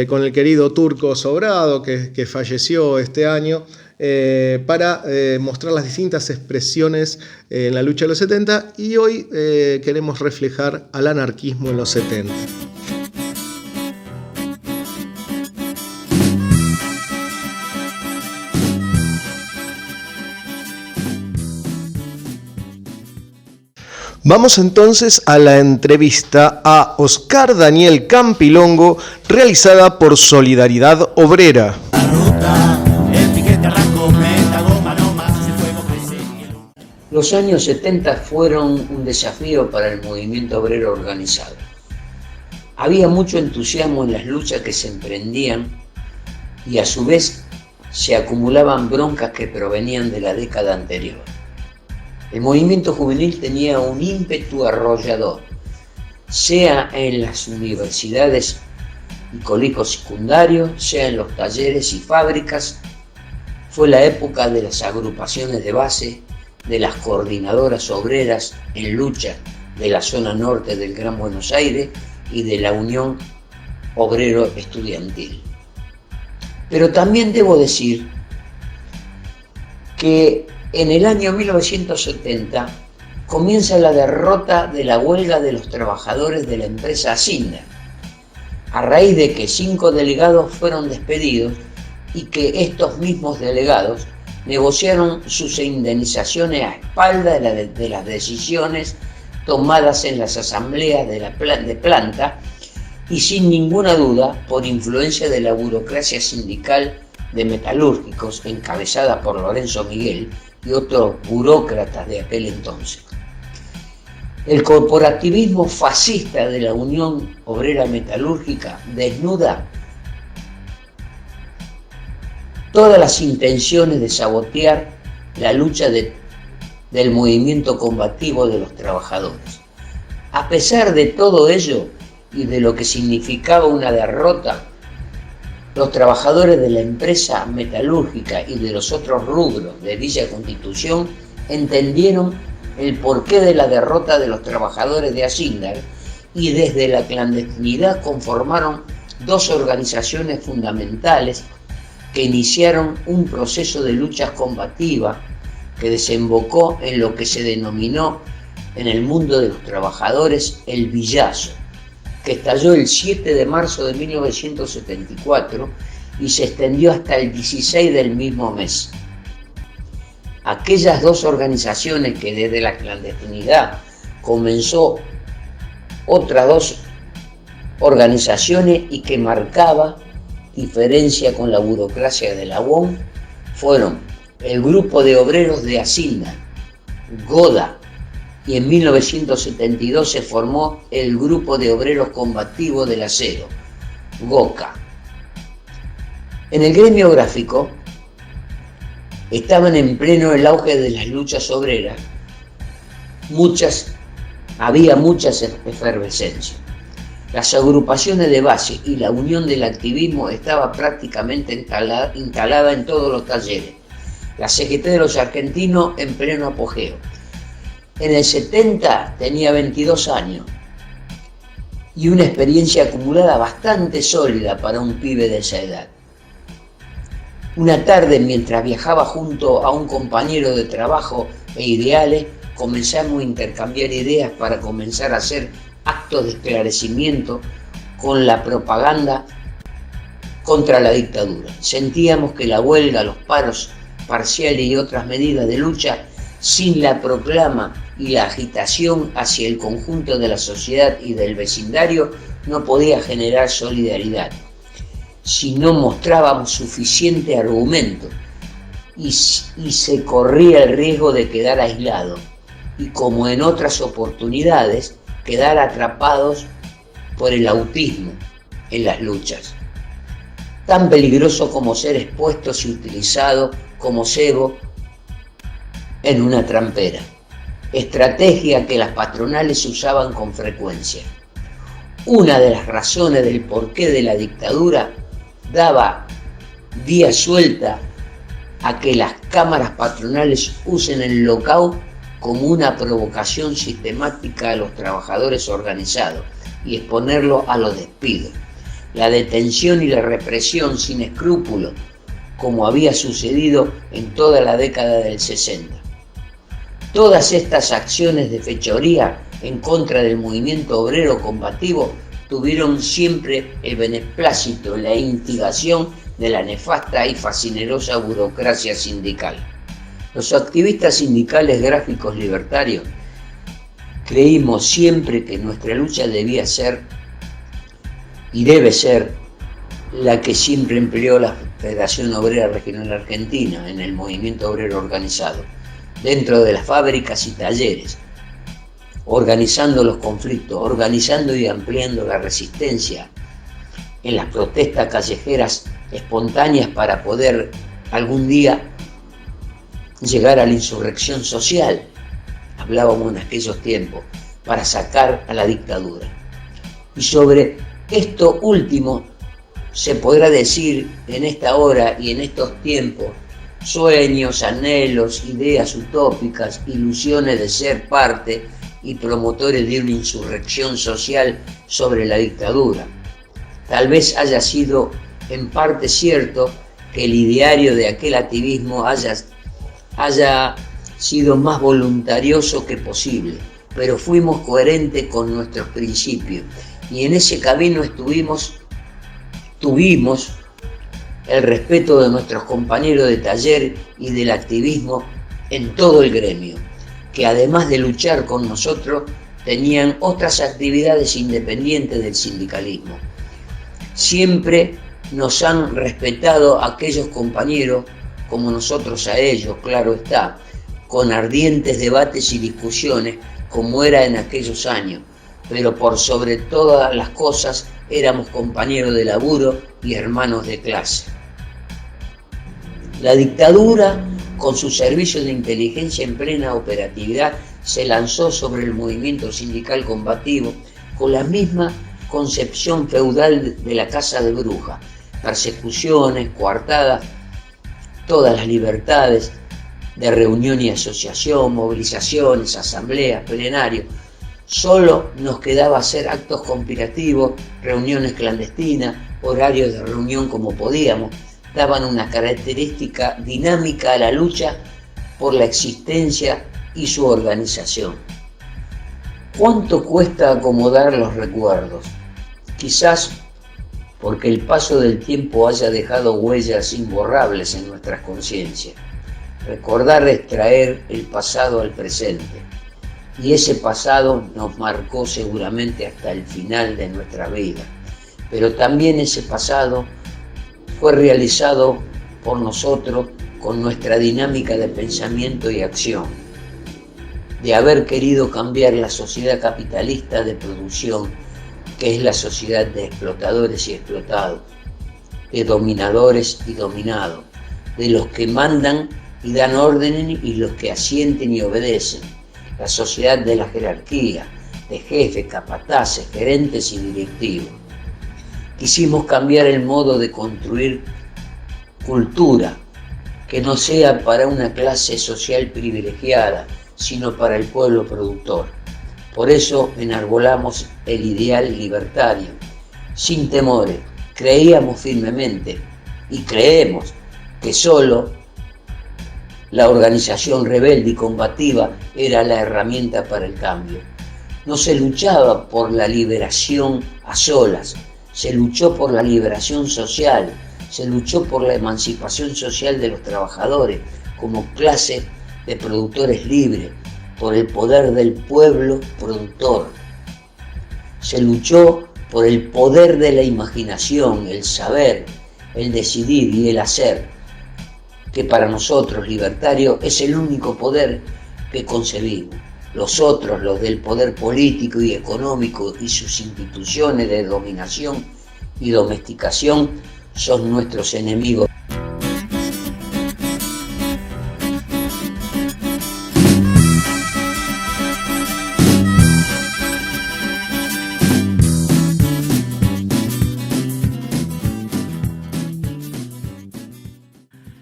Speaker 4: con el querido Turco Sobrado, que falleció este año, para mostrar las distintas expresiones en la lucha de los 70, y hoy queremos reflejar al anarquismo en los 70. Vamos entonces a la entrevista a Oscar Daniel Campilongo, realizada por Solidaridad Obrera.
Speaker 17: Los años 70 fueron un desafío para el movimiento obrero organizado. Había mucho entusiasmo en las luchas que se emprendían y a su vez se acumulaban broncas que provenían de la década anterior. El movimiento juvenil tenía un ímpetu arrollador, sea en las universidades y colegios secundarios, sea en los talleres y fábricas. Fue la época de las agrupaciones de base, de las coordinadoras obreras en lucha de la zona norte del Gran Buenos Aires y de la Unión Obrero Estudiantil. Pero también debo decir que en el año 1970 comienza la derrota de la huelga de los trabajadores de la empresa Acinda, a raíz de que 5 delegados fueron despedidos y que estos mismos delegados negociaron sus indemnizaciones a espaldas de las decisiones tomadas en las asambleas de planta y sin ninguna duda por influencia de la burocracia sindical de metalúrgicos encabezada por Lorenzo Miguel y otros burócratas de aquel entonces. El corporativismo fascista de la Unión Obrera Metalúrgica desnuda todas las intenciones de sabotear la lucha del movimiento combativo de los trabajadores. A pesar de todo ello y de lo que significaba una derrota, los trabajadores de la empresa metalúrgica y de los otros rubros de Villa Constitución entendieron el porqué de la derrota de los trabajadores de Asindar y desde la clandestinidad conformaron dos organizaciones fundamentales que iniciaron un proceso de luchas combativa que desembocó en lo que se denominó en el mundo de los trabajadores el Villazo, que estalló el 7 de marzo de 1974 y se extendió hasta el 16 del mismo mes. Aquellas dos organizaciones que desde la clandestinidad comenzó otras dos organizaciones y que marcaba diferencia con la burocracia de la UOM fueron el Grupo de Obreros de Asindar, GODA, y en 1972 se formó el Grupo de Obreros Combativos del Acero, GOCA. En el gremio gráfico estaban en pleno el auge de las luchas obreras, había muchas efervescencias. Las agrupaciones de base y la unión del activismo estaba prácticamente instalada en todos los talleres. La CGT de los argentinos en pleno apogeo. En el 70 tenía 22 años y una experiencia acumulada bastante sólida para un pibe de esa edad. Una tarde, mientras viajaba junto a un compañero de trabajo e ideales, comenzamos a intercambiar ideas para comenzar a hacer actos de esclarecimiento con la propaganda contra la dictadura. Sentíamos que la huelga, los paros parciales y otras medidas de lucha, sin la proclama y la agitación hacia el conjunto de la sociedad y del vecindario, no podía generar solidaridad. Si no mostrábamos suficiente argumento y se corría el riesgo de quedar aislado y, como en otras oportunidades, quedar atrapados por el autismo en las luchas. Tan peligroso como ser expuestos y utilizados como cebo en una trampera, estrategia que las patronales usaban con frecuencia. Una de las razones del porqué de la dictadura daba vía suelta a que las cámaras patronales usen el lockout como una provocación sistemática a los trabajadores organizados y exponerlos a los despidos, la detención y la represión sin escrúpulos, como había sucedido en toda la década del 60. Todas estas acciones de fechoría en contra del movimiento obrero combativo tuvieron siempre el beneplácito, la instigación de la nefasta y fascinerosa burocracia sindical. Los activistas sindicales gráficos libertarios creímos siempre que nuestra lucha debía ser y debe ser la que siempre empleó la Federación Obrera Regional Argentina en el movimiento obrero organizado, dentro de las fábricas y talleres, organizando los conflictos, organizando y ampliando la resistencia en las protestas callejeras espontáneas para poder algún día llegar a la insurrección social, hablábamos en aquellos tiempos, para sacar a la dictadura. Y sobre esto último se podrá decir en esta hora y en estos tiempos: sueños, anhelos, ideas utópicas, ilusiones de ser parte y promotores de una insurrección social sobre la dictadura. Tal vez haya sido en parte cierto que el ideario de aquel activismo haya sido más voluntarioso que posible, pero fuimos coherentes con nuestros principios y en ese camino tuvimos el respeto de nuestros compañeros de taller y del activismo en todo el gremio, que además de luchar con nosotros, tenían otras actividades independientes del sindicalismo. Siempre nos han respetado aquellos compañeros como nosotros a ellos, claro está, con ardientes debates y discusiones como era en aquellos años, pero por sobre todas las cosas éramos compañeros de laburo y hermanos de clase. La dictadura, con sus servicios de inteligencia en plena operatividad, se lanzó sobre el movimiento sindical combativo con la misma concepción feudal de la casa de brujas: persecuciones, coartadas, todas las libertades, de reunión y asociación, movilizaciones, asambleas, plenarios. Solo nos quedaba hacer actos conspirativos, reuniones clandestinas, horarios de reunión como podíamos, daban una característica dinámica a la lucha por la existencia y su organización. ¿Cuánto cuesta acomodar los recuerdos? Quizás porque el paso del tiempo haya dejado huellas imborrables en nuestras conciencias. Recordar es traer el pasado al presente, y ese pasado nos marcó seguramente hasta el final de nuestra vida, pero también ese pasado fue realizado por nosotros con nuestra dinámica de pensamiento y acción, de haber querido cambiar la sociedad capitalista de producción, que es la sociedad de explotadores y explotados, de dominadores y dominados, de los que mandan y dan órdenes y los que asienten y obedecen, la sociedad de la jerarquía, de jefes, capataces, gerentes y directivos. Quisimos cambiar el modo de construir cultura, que no sea para una clase social privilegiada, sino para el pueblo productor. Por eso enarbolamos el ideal libertario, sin temores. Creíamos firmemente y creemos que solo la organización rebelde y combativa era la herramienta para el cambio. No se luchaba por la liberación a solas, se luchó por la liberación social, se luchó por la emancipación social de los trabajadores como clase de productores libres, por el poder del pueblo productor. Se luchó por el poder de la imaginación, el saber, el decidir y el hacer, que para nosotros, libertarios, es el único poder que concebimos. Los otros, los del poder político y económico y sus instituciones de dominación y domesticación, son nuestros enemigos.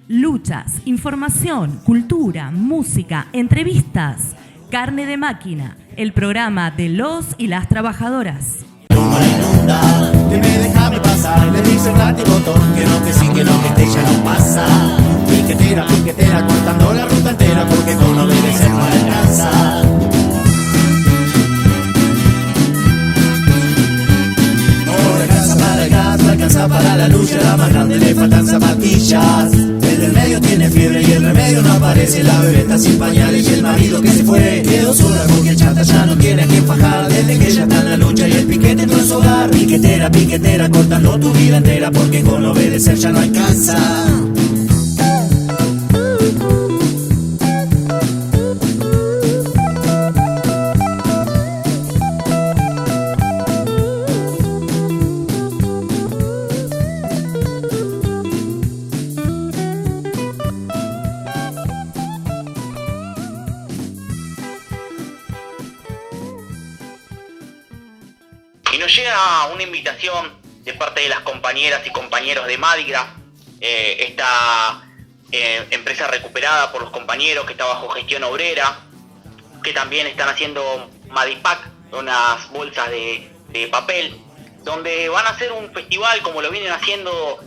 Speaker 14: Luchas, información, cultura, música, entrevistas. Carne de Máquina, el programa de los y las trabajadoras.
Speaker 6: Que me déjame pasar, le dice el botón, que no, que sí, que no, que este ya no pasa. Piquetera, piquetera, cortando la ruta entera, porque con obedecer no alcanza. No alcanza para el gas, no alcanza para la lucha, la más grande le faltan zapatillas. El del medio tiene fiebre y el remedio no aparece, la bebé está sin pañales y el marido que se fue quedó sola porque el chata ya no tiene a quien fajar, desde que ella está en la lucha y el piquete entró en su hogar. Piquetera, piquetera, cortando tu vida entera, porque con obedecer ya no alcanza.
Speaker 3: Una invitación de parte de las compañeras y compañeros de Madigra, esta empresa recuperada por los compañeros que está bajo gestión obrera, que también están haciendo Madipack, unas bolsas de papel, donde van a hacer un festival como lo vienen haciendo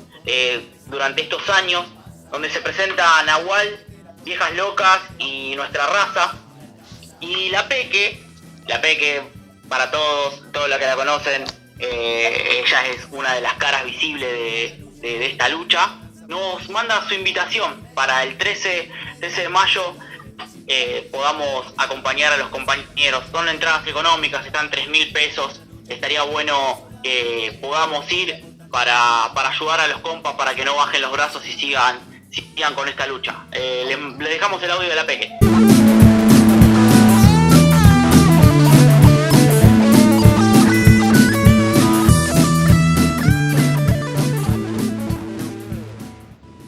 Speaker 3: durante estos años, donde se presenta Nahual, Viejas Locas y Nuestra Raza, y la Peque, para todos los que la conocen, ella es una de las caras visibles de esta lucha. Nos manda su invitación para el 13 de mayo podamos acompañar a los compañeros. Son entradas económicas, están 3.000 pesos. Estaría bueno que podamos ir para ayudar a los compas, para que no bajen los brazos y sigan con esta lucha. Le dejamos el audio de la Peque.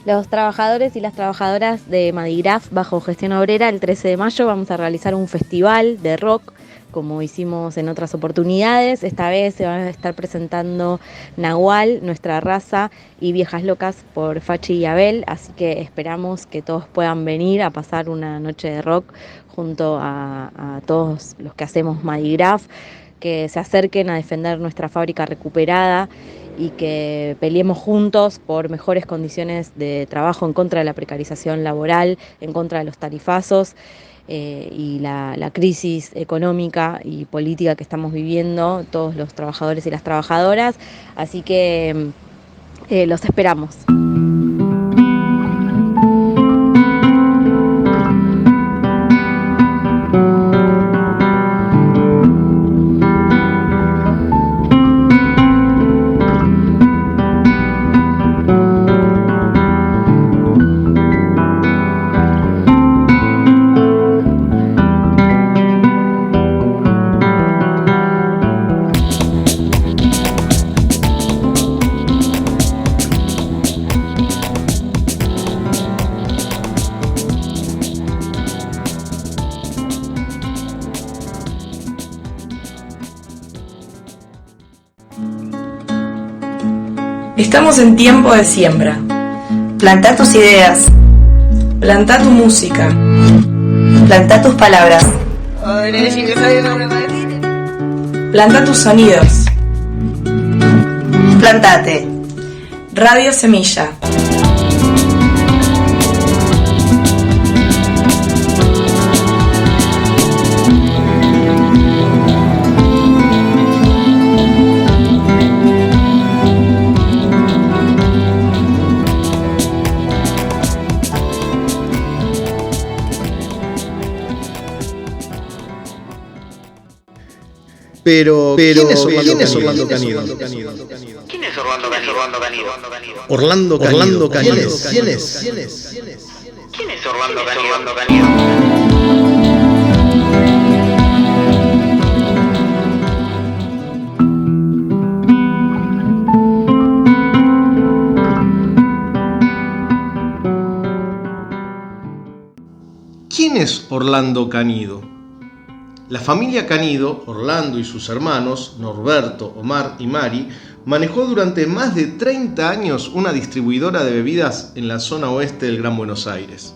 Speaker 18: Los trabajadores y las trabajadoras de Madigraf bajo gestión obrera, el 13 de mayo vamos a realizar un festival de rock como hicimos en otras oportunidades. Esta vez se van a estar presentando Nahual, Nuestra Raza y Viejas Locas por Fachi y Abel, así que esperamos que todos puedan venir a pasar una noche de rock junto a todos los que hacemos Madigraf, que se acerquen a defender nuestra fábrica recuperada y que peleemos juntos por mejores condiciones de trabajo, en contra de la precarización laboral, en contra de los tarifazos y la crisis económica y política que estamos viviendo todos los trabajadores y las trabajadoras. Así que los esperamos.
Speaker 7: Estamos en tiempo de siembra.
Speaker 8: Plantá tus ideas.
Speaker 7: Plantá tu música.
Speaker 8: Plantá tus palabras.
Speaker 7: Plantá tus sonidos.
Speaker 8: Plantate.
Speaker 7: Radio Semilla.
Speaker 4: Pero ¿quién es Orlando Canido?
Speaker 3: ¿Quién es Orlando Canido?
Speaker 4: Orlando Canido. ¿Quién es?
Speaker 3: ¿Quién es Orlando Canido?
Speaker 4: ¿Quién es Orlando Canido? La familia Canido, Orlando y sus hermanos, Norberto, Omar y Mari, manejó durante más de 30 años una distribuidora de bebidas en la zona oeste del Gran Buenos Aires.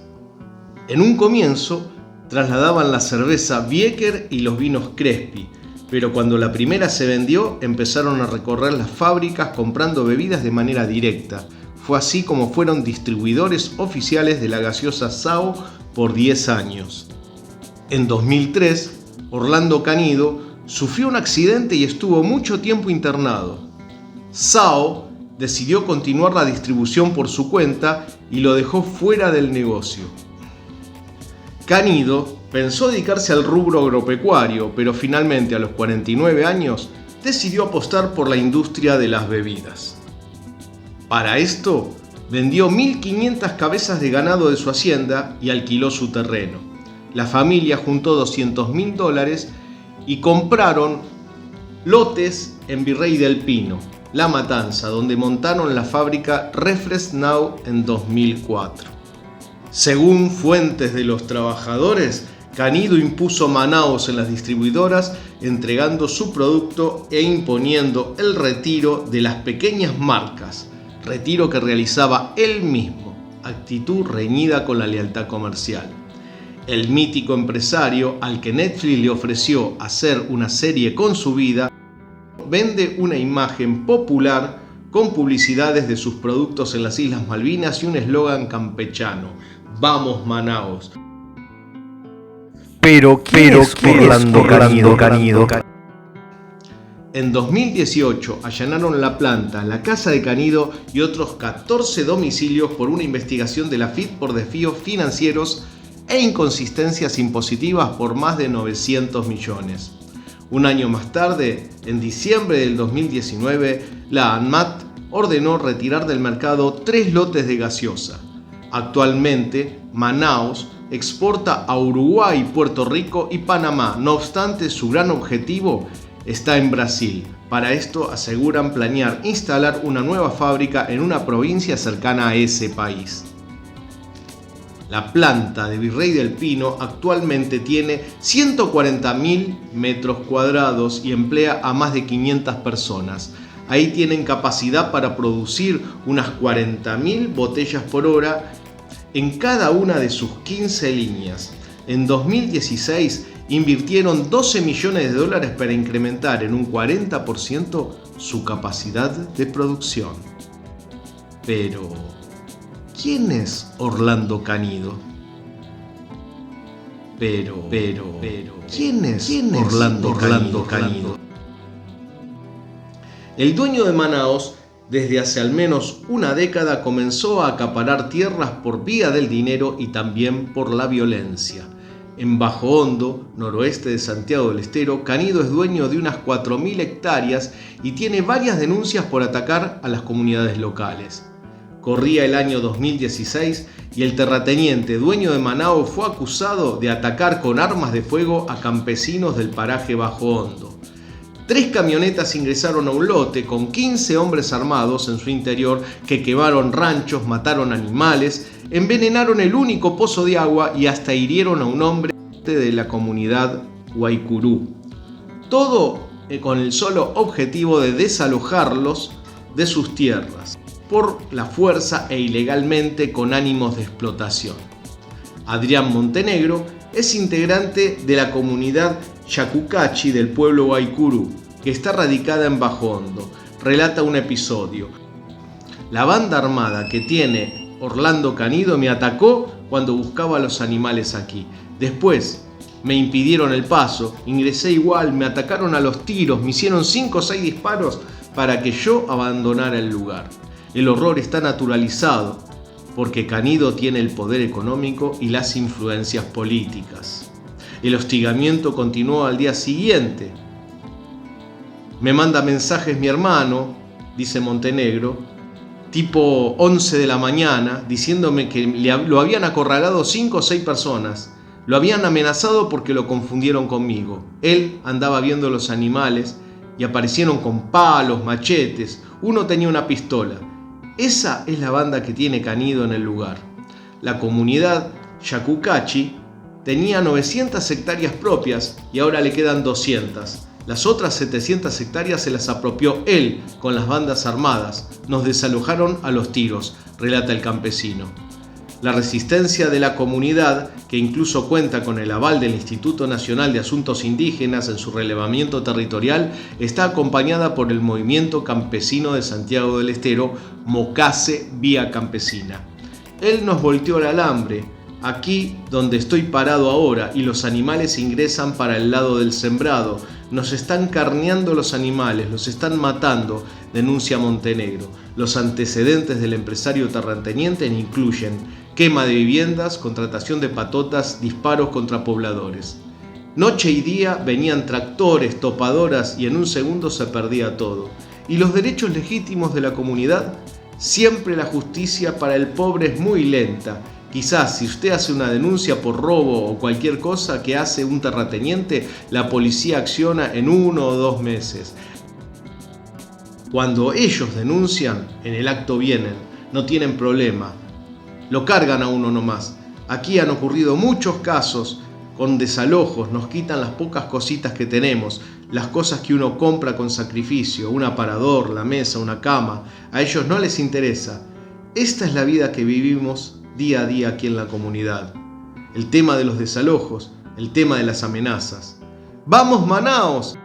Speaker 4: En un comienzo, trasladaban la cerveza Bieker y los vinos Crespi, pero cuando la primera se vendió, empezaron a recorrer las fábricas comprando bebidas de manera directa. Fue así como fueron distribuidores oficiales de la gaseosa Sao por 10 años. En 2003, Orlando Canido sufrió un accidente y estuvo mucho tiempo internado. Sao decidió continuar la distribución por su cuenta y lo dejó fuera del negocio. Canido pensó dedicarse al rubro agropecuario, pero finalmente a los 49 años decidió apostar por la industria de las bebidas. Para esto, vendió 1.500 cabezas de ganado de su hacienda y alquiló su terreno. La familia juntó $200.000 y compraron lotes en Virrey del Pino, La Matanza, donde montaron la fábrica Refresh Now en 2004. Según fuentes de los trabajadores, Canido impuso Manaos en las distribuidoras, entregando su producto e imponiendo el retiro de las pequeñas marcas, retiro que realizaba él mismo, actitud reñida con la lealtad comercial. El mítico empresario, al que Netflix le ofreció hacer una serie con su vida, vende una imagen popular con publicidades de sus productos en las Islas Malvinas y un eslogan campechano: ¡Vamos Manaos! Pero ¿quién es Orlando Canido? En 2018 allanaron la planta, la casa de Canido y otros 14 domicilios por una investigación de la FIT por desvíos financieros e inconsistencias impositivas por más de 900 millones. Un año más tarde, en diciembre del 2019, la ANMAT ordenó retirar del mercado 3 lotes de gaseosa. Actualmente, Manaos exporta a Uruguay, Puerto Rico y Panamá. No obstante, su gran objetivo está en Brasil. Para esto aseguran planear instalar una nueva fábrica en una provincia cercana a ese país. La planta de Virrey del Pino actualmente tiene 140.000 metros cuadrados y emplea a más de 500 personas. Ahí tienen capacidad para producir unas 40.000 botellas por hora en cada una de sus 15 líneas. En 2016 invirtieron $12 millones para incrementar en un 40% su capacidad de producción. Pero, ¿quién es Orlando Canido? Pero, ¿quién es Orlando Canido? El dueño de Manaos, desde hace al menos una década, comenzó a acaparar tierras por vía del dinero y también por la violencia. En Bajo Hondo, noroeste de Santiago del Estero, Canido es dueño de unas 4.000 hectáreas y tiene varias denuncias por atacar a las comunidades locales. Corría el año 2016 y el terrateniente dueño de Manaos fue acusado de atacar con armas de fuego a campesinos del paraje Bajo Hondo. 3 camionetas ingresaron a un lote con 15 hombres armados en su interior que quemaron ranchos, mataron animales, envenenaron el único pozo de agua y hasta hirieron a un hombre de la comunidad Guaycurú. Todo con el solo objetivo de desalojarlos de sus tierras, por la fuerza e ilegalmente con ánimos de explotación. Adrián Montenegro es integrante de la comunidad Yacucachi del pueblo Guaycurú, que está radicada en Bajo Hondo. Relata un episodio. La banda armada que tiene Orlando Canido me atacó cuando buscaba a los animales aquí. Después me impidieron el paso, ingresé igual, me atacaron a los tiros, me hicieron 5 o 6 disparos para que yo abandonara el lugar. El horror está naturalizado porque Canido tiene el poder económico y las influencias políticas. El hostigamiento continuó al día siguiente. Me manda mensajes mi hermano, dice Montenegro, tipo 11 de la mañana, diciéndome que lo habían acorralado 5 o 6 personas. Lo habían amenazado porque lo confundieron conmigo. Él andaba viendo los animales y aparecieron con palos, machetes. Uno tenía una pistola. Esa es la banda que tiene Canido en el lugar. La comunidad Yacucachi tenía 900 hectáreas propias y ahora le quedan 200. Las otras 700 hectáreas se las apropió él con las bandas armadas. Nos desalojaron a los tiros, relata el campesino. La resistencia de la comunidad, que incluso cuenta con el aval del Instituto Nacional de Asuntos Indígenas en su relevamiento territorial, está acompañada por el movimiento campesino de Santiago del Estero, Mocase Vía Campesina. Él nos volteó el alambre, aquí donde estoy parado ahora, y los animales ingresan para el lado del sembrado. Nos están carneando los animales, los están matando, denuncia Montenegro. Los antecedentes del empresario terrateniente incluyen quema de viviendas, contratación de patotas, disparos contra pobladores. Noche y día venían tractores, topadoras y en un segundo se perdía todo. ¿Y los derechos legítimos de la comunidad? Siempre la justicia para el pobre es muy lenta. Quizás si usted hace una denuncia por robo o cualquier cosa que hace un terrateniente, la policía acciona en 1 o 2 meses. Cuando ellos denuncian, en el acto vienen, no tienen problema. Lo cargan a uno nomás. Aquí han ocurrido muchos casos con desalojos, nos quitan las pocas cositas que tenemos, las cosas que uno compra con sacrificio, un aparador, la mesa, una cama. A ellos no les interesa. Esta es la vida que vivimos día a día aquí en la comunidad. El tema de los desalojos, el tema de las amenazas. ¡Vamos Manaos!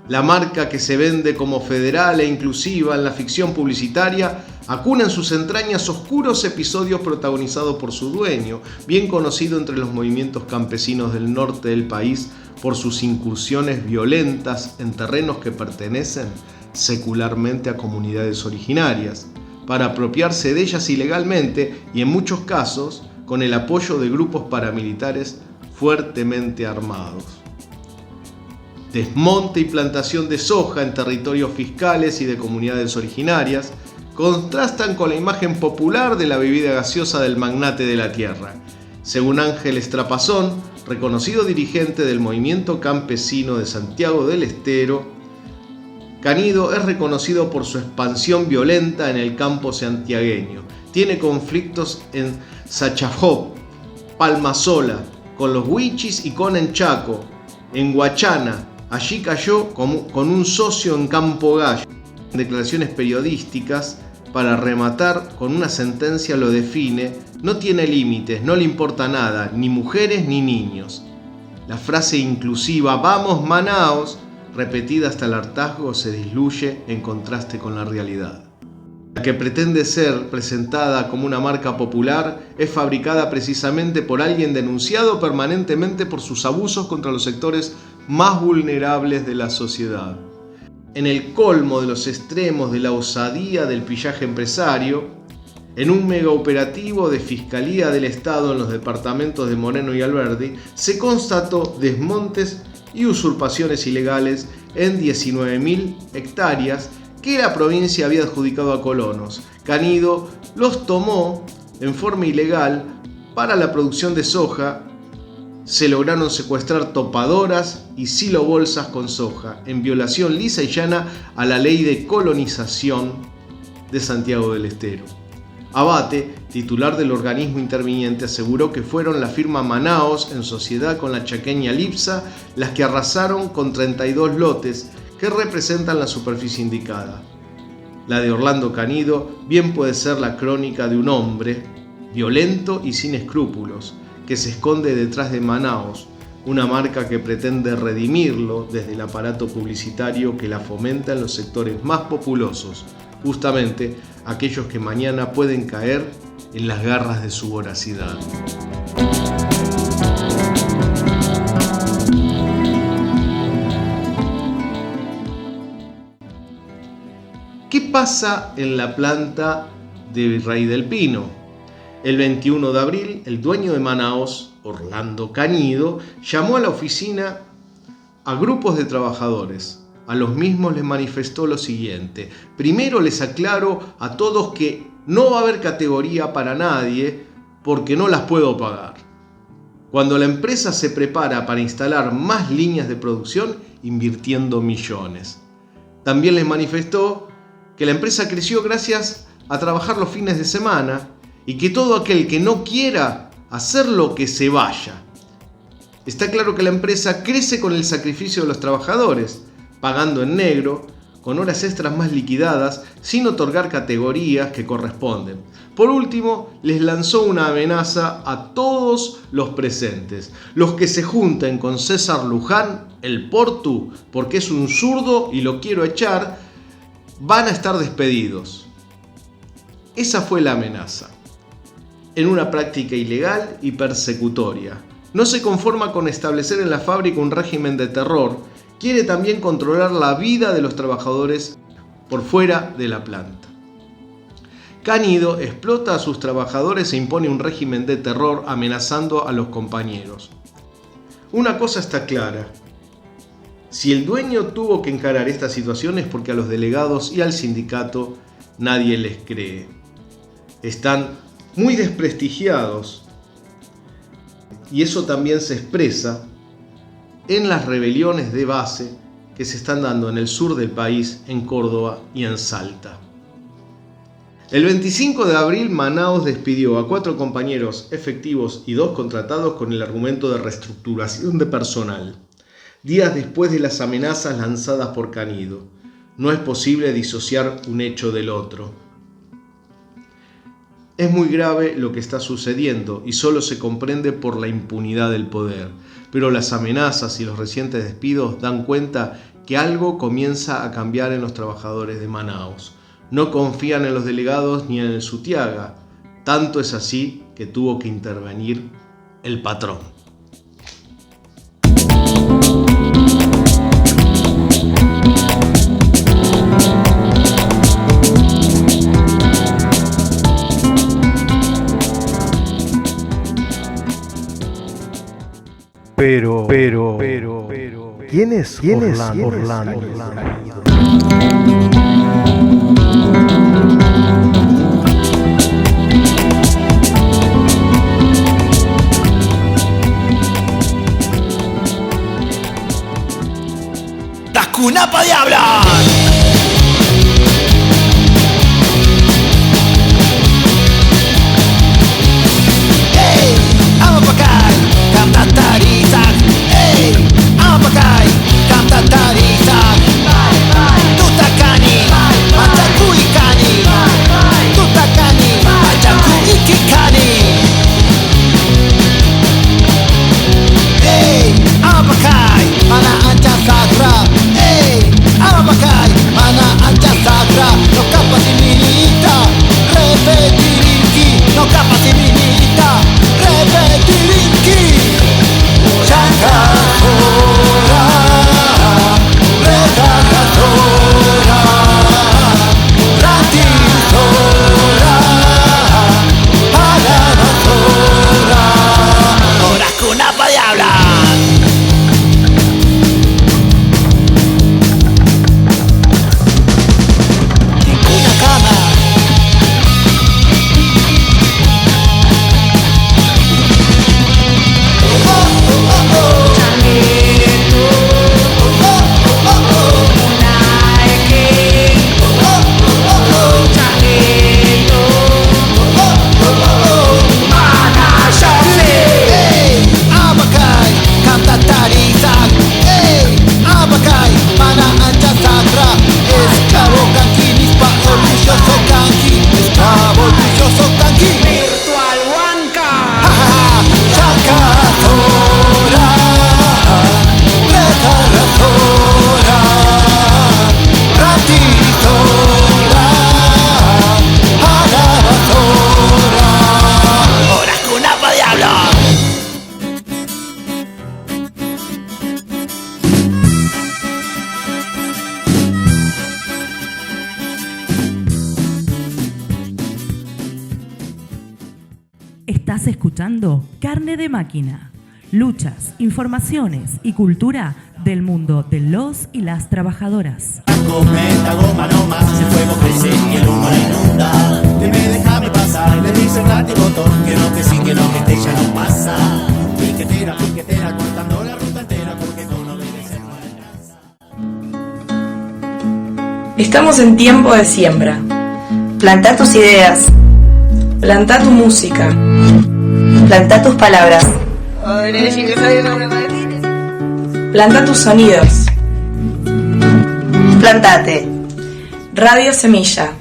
Speaker 4: La marca que se vende como federal e inclusiva en la ficción publicitaria acuna en sus entrañas oscuros episodios protagonizados por su dueño, bien conocido entre los movimientos campesinos del norte del país por sus incursiones violentas en terrenos que pertenecen secularmente a comunidades originarias, para apropiarse de ellas ilegalmente y en muchos casos con el apoyo de grupos paramilitares fuertemente armados. Desmonte y plantación de soja en territorios fiscales y de comunidades originarias contrastan con la imagen popular de la bebida gaseosa del magnate de la tierra. Según Ángel Estrapazón, reconocido dirigente del movimiento campesino de Santiago del Estero, Canido es reconocido por su expansión violenta en el campo santiagueño. Tiene conflictos en Sachajop, Palmasola, con los Huichis y con Enchaco. En Huachana, allí cayó con un socio en Campo Gallo. En declaraciones periodísticas, para rematar con una sentencia lo define: no tiene límites, no le importa nada, ni mujeres ni niños. La frase inclusiva "vamos Manaos", repetida hasta el hartazgo, se diluye en contraste con la realidad. La que pretende ser presentada como una marca popular es fabricada precisamente por alguien denunciado permanentemente por sus abusos contra los sectores más vulnerables de la sociedad. En el colmo de los extremos de la osadía del pillaje empresario, en un mega operativo de Fiscalía del Estado en los departamentos de Moreno y Alberdi, se constató desmontes y usurpaciones ilegales en 19.000 hectáreas que la provincia había adjudicado a colonos. Canido los tomó en forma ilegal para la producción de soja. Se lograron secuestrar topadoras y silobolsas con soja, en violación lisa y llana a la ley de colonización de Santiago del Estero. Abate, titular del organismo interviniente, aseguró que fueron la firma Manaos, en sociedad con la chaqueña Lipsa, las que arrasaron con 32 lotes que representan la superficie indicada. La de Orlando Canido bien puede ser la crónica de un hombre violento y sin escrúpulos, que se esconde detrás de Manaos, una marca que pretende redimirlo desde el aparato publicitario que la fomenta en los sectores más populosos, justamente aquellos que mañana pueden caer en las garras de su voracidad. ¿Qué pasa en la planta de Virrey del Pino? El 21 de abril, el dueño de Manaos, Orlando Canido, llamó a la oficina a grupos de trabajadores. A los mismos les manifestó lo siguiente: primero les aclaro a todos que no va a haber categoría para nadie porque no las puedo pagar. Cuando la empresa se prepara para instalar más líneas de producción, invirtiendo millones. También les manifestó que la empresa creció gracias a trabajar los fines de semana y que todo aquel que no quiera hacerlo, que se vaya. Está claro que la empresa crece con el sacrificio de los trabajadores, pagando en negro, con horas extras más liquidadas, sin otorgar categorías que corresponden. Por último, les lanzó una amenaza a todos los presentes: los que se junten con César Luján, el Portu, porque es un zurdo y lo quiero echar, van a estar despedidos. Esa fue la amenaza, en una práctica ilegal y persecutoria. No se conforma con establecer en la fábrica un régimen de terror, quiere también controlar la vida de los trabajadores por fuera de la planta. Canido explota a sus trabajadores e impone un régimen de terror amenazando a los compañeros. Una cosa está clara: si el dueño tuvo que encarar esta situación es porque a los delegados y al sindicato nadie les cree. Están muy desprestigiados y eso también se expresa en las rebeliones de base que se están dando en el sur del país, en Córdoba y en Salta. El 25 de abril, Manaos despidió a 4 compañeros efectivos y 2 contratados con el argumento de reestructuración de personal, días después de las amenazas lanzadas por Canido. No es posible disociar un hecho del otro. Es muy grave lo que está sucediendo y solo se comprende por la impunidad del poder. Pero las amenazas y los recientes despidos dan cuenta que algo comienza a cambiar en los trabajadores de Manaos. No confían en los delegados ni en el Sutiaga. Tanto es así que tuvo que intervenir el patrón.
Speaker 19: Pero, ¿quién es Orlando?
Speaker 6: ¡Das cunapa de hablar! ¡Hey! ¡Vamos pa'
Speaker 14: Estás escuchando Carne de Máquina. Luchas, informaciones y cultura del mundo de los y las trabajadoras.
Speaker 6: Cometa, goma, no más, el fuego crece y el humo la inunda. Déjame pasar, le dice el botón, que no, que sí, que no, que este ya no pasa. Piquetera, piquetera, cortando la ruta entera, porque con obedecer no alcanza.
Speaker 7: Estamos en tiempo de siembra.
Speaker 8: Plantá tus ideas.
Speaker 7: Plantá tu música.
Speaker 8: Plantá tus palabras.
Speaker 7: Plantá tus sonidos.
Speaker 8: Plantate.
Speaker 7: Radio Semilla.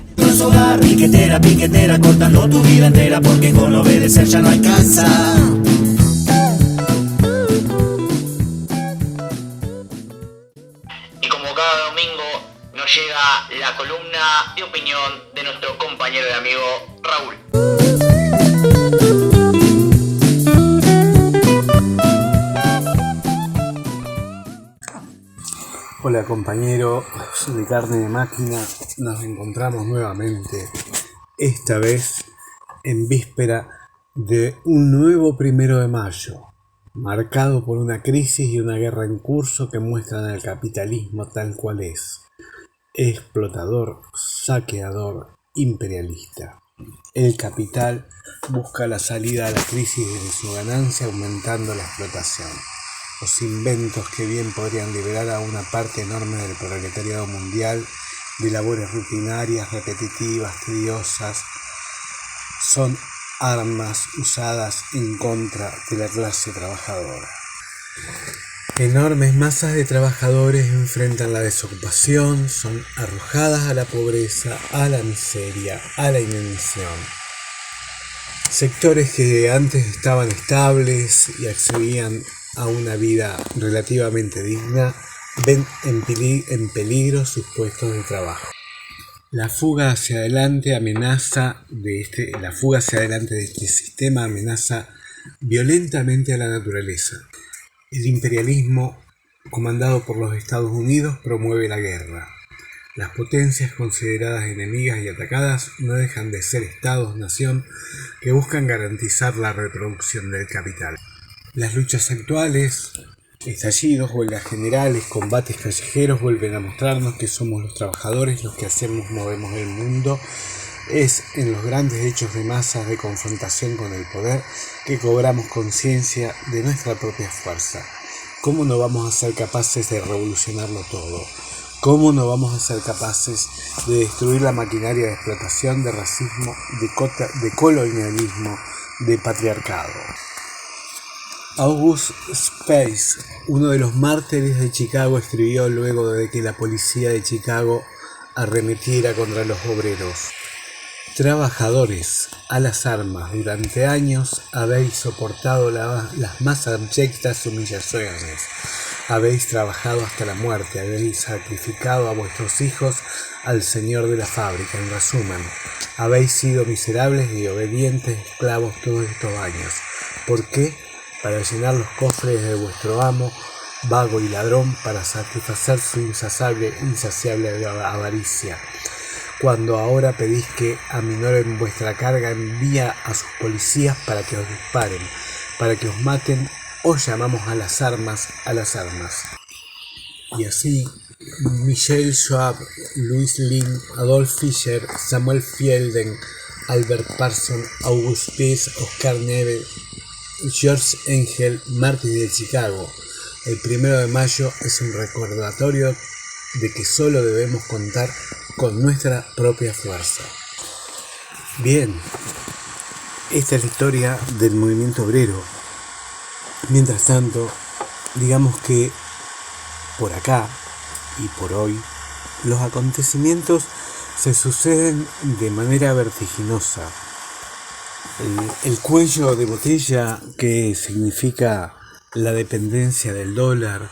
Speaker 6: Piquetera, piquetera, cortando tu vida entera, porque con obedecer ya no alcanza.
Speaker 3: Y como cada domingo nos llega la columna de opinión de nuestro compañero y amigo Raúl.
Speaker 20: Hola compañeros de Carne de Máquina, nos encontramos nuevamente, esta vez en víspera de un nuevo 1 de mayo, marcado por una crisis y una guerra en curso que muestran al capitalismo tal cual es, explotador, saqueador, imperialista. El capital busca la salida a la crisis de su ganancia aumentando la explotación. Los inventos que bien podrían liberar a una parte enorme del proletariado mundial de labores rutinarias, repetitivas, tediosas, son armas usadas en contra de la clase trabajadora. Enormes masas de trabajadores enfrentan la desocupación, son arrojadas a la pobreza, a la miseria, a la inanición. Sectores que antes estaban estables y accedían a una vida relativamente digna, ven en peligro sus puestos de trabajo. La fuga hacia adelante de este sistema amenaza violentamente a la naturaleza. El imperialismo, comandado por los Estados Unidos, promueve la guerra. Las potencias consideradas enemigas y atacadas no dejan de ser estados-nación que buscan garantizar la reproducción del capital. Las luchas actuales, estallidos, huelgas generales, combates callejeros vuelven a mostrarnos que somos los trabajadores los que movemos el mundo. Es en los grandes hechos de masas de confrontación con el poder que cobramos conciencia de nuestra propia fuerza. ¿Cómo no vamos a ser capaces de revolucionarlo todo? ¿Cómo no vamos a ser capaces de destruir la maquinaria de explotación, de racismo, de colonialismo, de patriarcado? August Space, uno de los mártires de Chicago, escribió luego de que la policía de Chicago arremetiera contra los obreros: trabajadores, a las armas, durante años habéis soportado las más abyectas humillaciones, habéis trabajado hasta la muerte, habéis sacrificado a vuestros hijos al señor de la fábrica. En resumen, habéis sido miserables y obedientes esclavos todos estos años. ¿Por qué? Para llenar los cofres de vuestro amo, vago y ladrón, para satisfacer su insaciable avaricia. Cuando ahora pedís que aminoren vuestra carga, envía a sus policías para que os disparen, para que os maten, os llamamos a las armas, a las armas. Y así, Michel Schwab, Louis Lin, Adolf Fischer, Samuel Fielden, Albert Parson, August Spies, Oscar Neve, George Engel, mártir de Chicago. El 1 de mayo es un recordatorio de que solo debemos contar con nuestra propia fuerza. Bien, esta es la historia del movimiento obrero. Mientras tanto, digamos que por acá y por hoy, los acontecimientos se suceden de manera vertiginosa. El cuello de botella, que significa la dependencia del dólar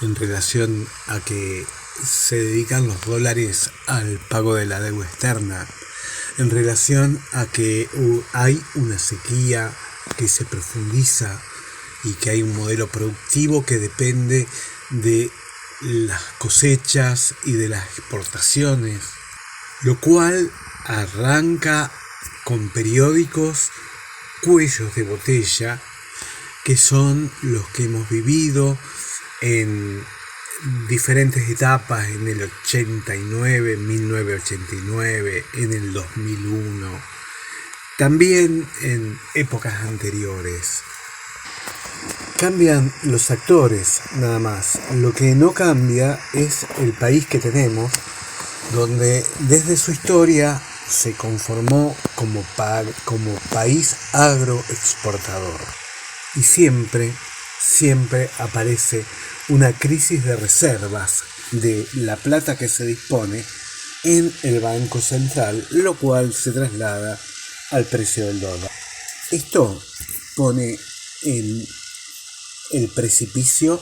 Speaker 20: en relación a que se dedican los dólares al pago de la deuda externa, en relación a que hay una sequía que se profundiza y que hay un modelo productivo que depende de las cosechas y de las exportaciones, lo cual arranca con periódicos cuellos de botella que son los que hemos vivido en diferentes etapas, en el 89, 1989, en el 2001, también en épocas anteriores. Cambian los actores, nada más. Lo que no cambia es el país que tenemos, donde desde su historia se conformó como país agroexportador. Y siempre aparece una crisis de reservas de la plata que se dispone en el Banco Central, lo cual se traslada al precio del dólar. Esto pone en el precipicio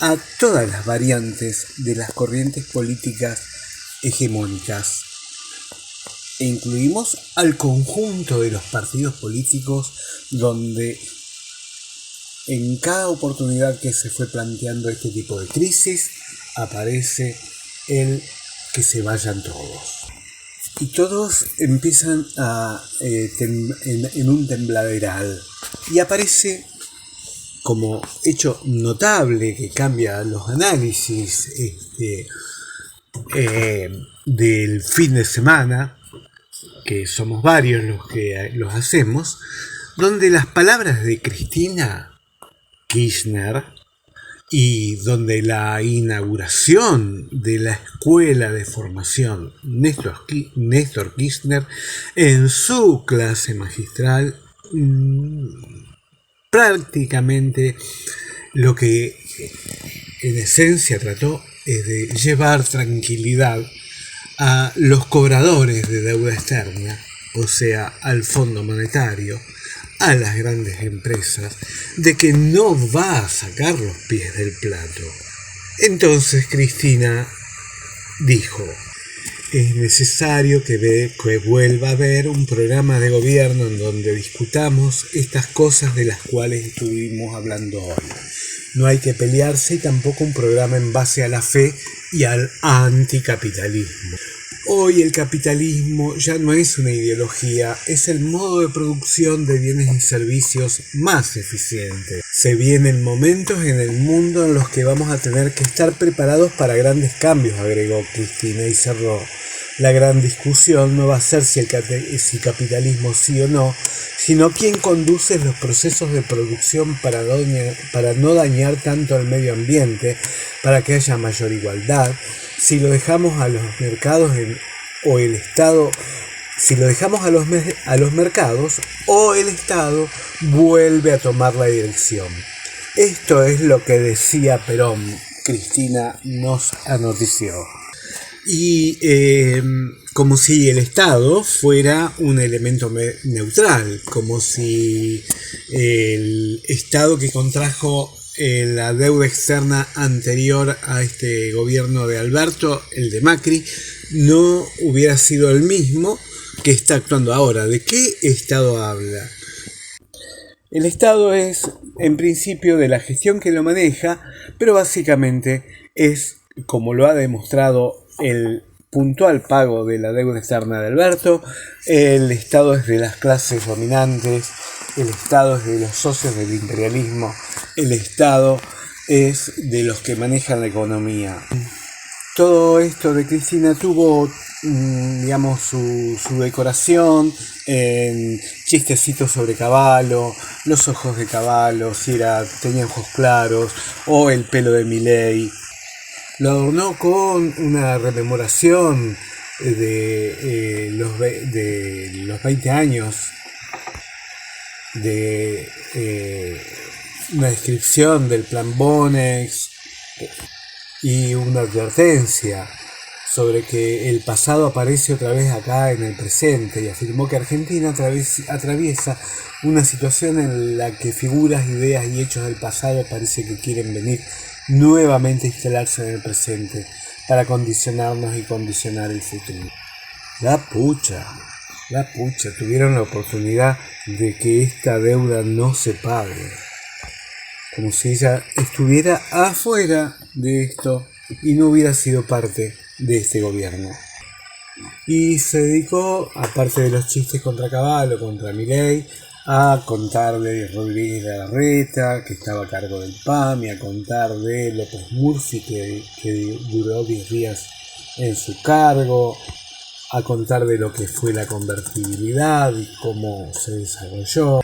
Speaker 20: a todas las variantes de las corrientes políticas hegemónicas. E incluimos al conjunto de los partidos políticos, donde en cada oportunidad que se fue planteando este tipo de crisis, aparece el que se vayan todos. Y todos empiezan en un tembladeral. Y aparece como hecho notable que cambia los análisis del fin de semana, que somos varios los que los hacemos, donde las palabras de Cristina Kirchner y donde la inauguración de la escuela de formación Néstor Kirchner en su clase magistral, prácticamente lo que en esencia trató es de llevar tranquilidad a los cobradores de deuda externa, o sea, al Fondo Monetario, a las grandes empresas, de que no va a sacar los pies del plato. Entonces Cristina dijo: es necesario que vuelva a haber un programa de gobierno en donde discutamos estas cosas de las cuales estuvimos hablando hoy. No hay que pelearse, y tampoco un programa en base a la fe y al anticapitalismo. Hoy el capitalismo ya no es una ideología, es el modo de producción de bienes y servicios más eficiente. Se vienen momentos en el mundo en los que vamos a tener que estar preparados para grandes cambios, agregó Cristina, y cerró: la gran discusión no va a ser si capitalismo sí o no, sino quién conduce los procesos de producción para no dañar tanto al medio ambiente, para que haya mayor igualdad. Si lo dejamos a los mercados o el Estado, si lo dejamos a los mercados, o el Estado vuelve a tomar la dirección. Esto es lo que decía Perón. Cristina nos anotició. Y como si el Estado fuera un elemento neutral, como si el Estado que contrajo la deuda externa anterior a este gobierno de Alberto, el de Macri, no hubiera sido el mismo que está actuando ahora. ¿De qué Estado habla? El Estado es, en principio, de la gestión que lo maneja, pero básicamente es, como lo ha demostrado el puntual pago de la deuda externa de Alberto, el Estado es de las clases dominantes, el Estado es de los socios del imperialismo, el Estado es de los que manejan la economía. Todo esto de Cristina tuvo, digamos, su decoración en chistecitos sobre Cavallo, los ojos de Cavallo, si tenía ojos claros, o el pelo de Milei. Lo adornó con una rememoración de los 20 años de una descripción del plan Bonex y una advertencia sobre que el pasado aparece otra vez acá en el presente, y afirmó que Argentina atraviesa una situación en la que figuras, ideas y hechos del pasado parece que quieren venir nuevamente a instalarse en el presente para condicionarnos y condicionar el futuro. La pucha, tuvieron la oportunidad de que esta deuda no se pague, como si ella estuviera afuera de esto y no hubiera sido parte de este gobierno. Y se dedicó, aparte de los chistes contra Cavallo, contra Milei, a contar de Rodríguez de Larreta, que estaba a cargo del PAMI, a contar de López Murphy, que duró 10 días en su cargo, a contar de lo que fue la convertibilidad y cómo se desarrolló.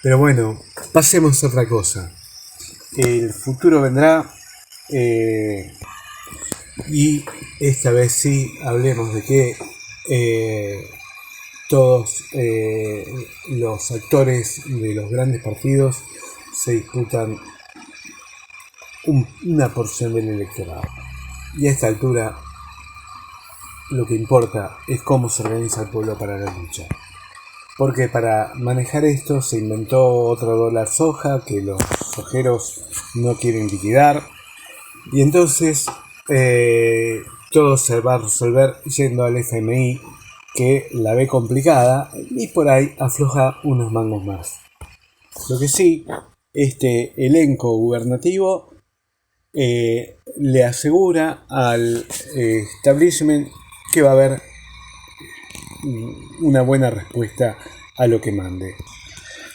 Speaker 20: Pero bueno, pasemos a otra cosa. El futuro vendrá y esta vez sí hablemos de que todos los actores de los grandes partidos se disputan una porción del electorado. Y a esta altura lo que importa es cómo se organiza el pueblo para la lucha. Porque para manejar esto se inventó otro dólar soja que los sojeros no quieren liquidar. Y entonces todo se va a resolver yendo al FMI, que la ve complicada y por ahí afloja unos mangos más. Lo que sí, este elenco gubernativo le asegura al establishment que va a haber una buena respuesta a lo que mande.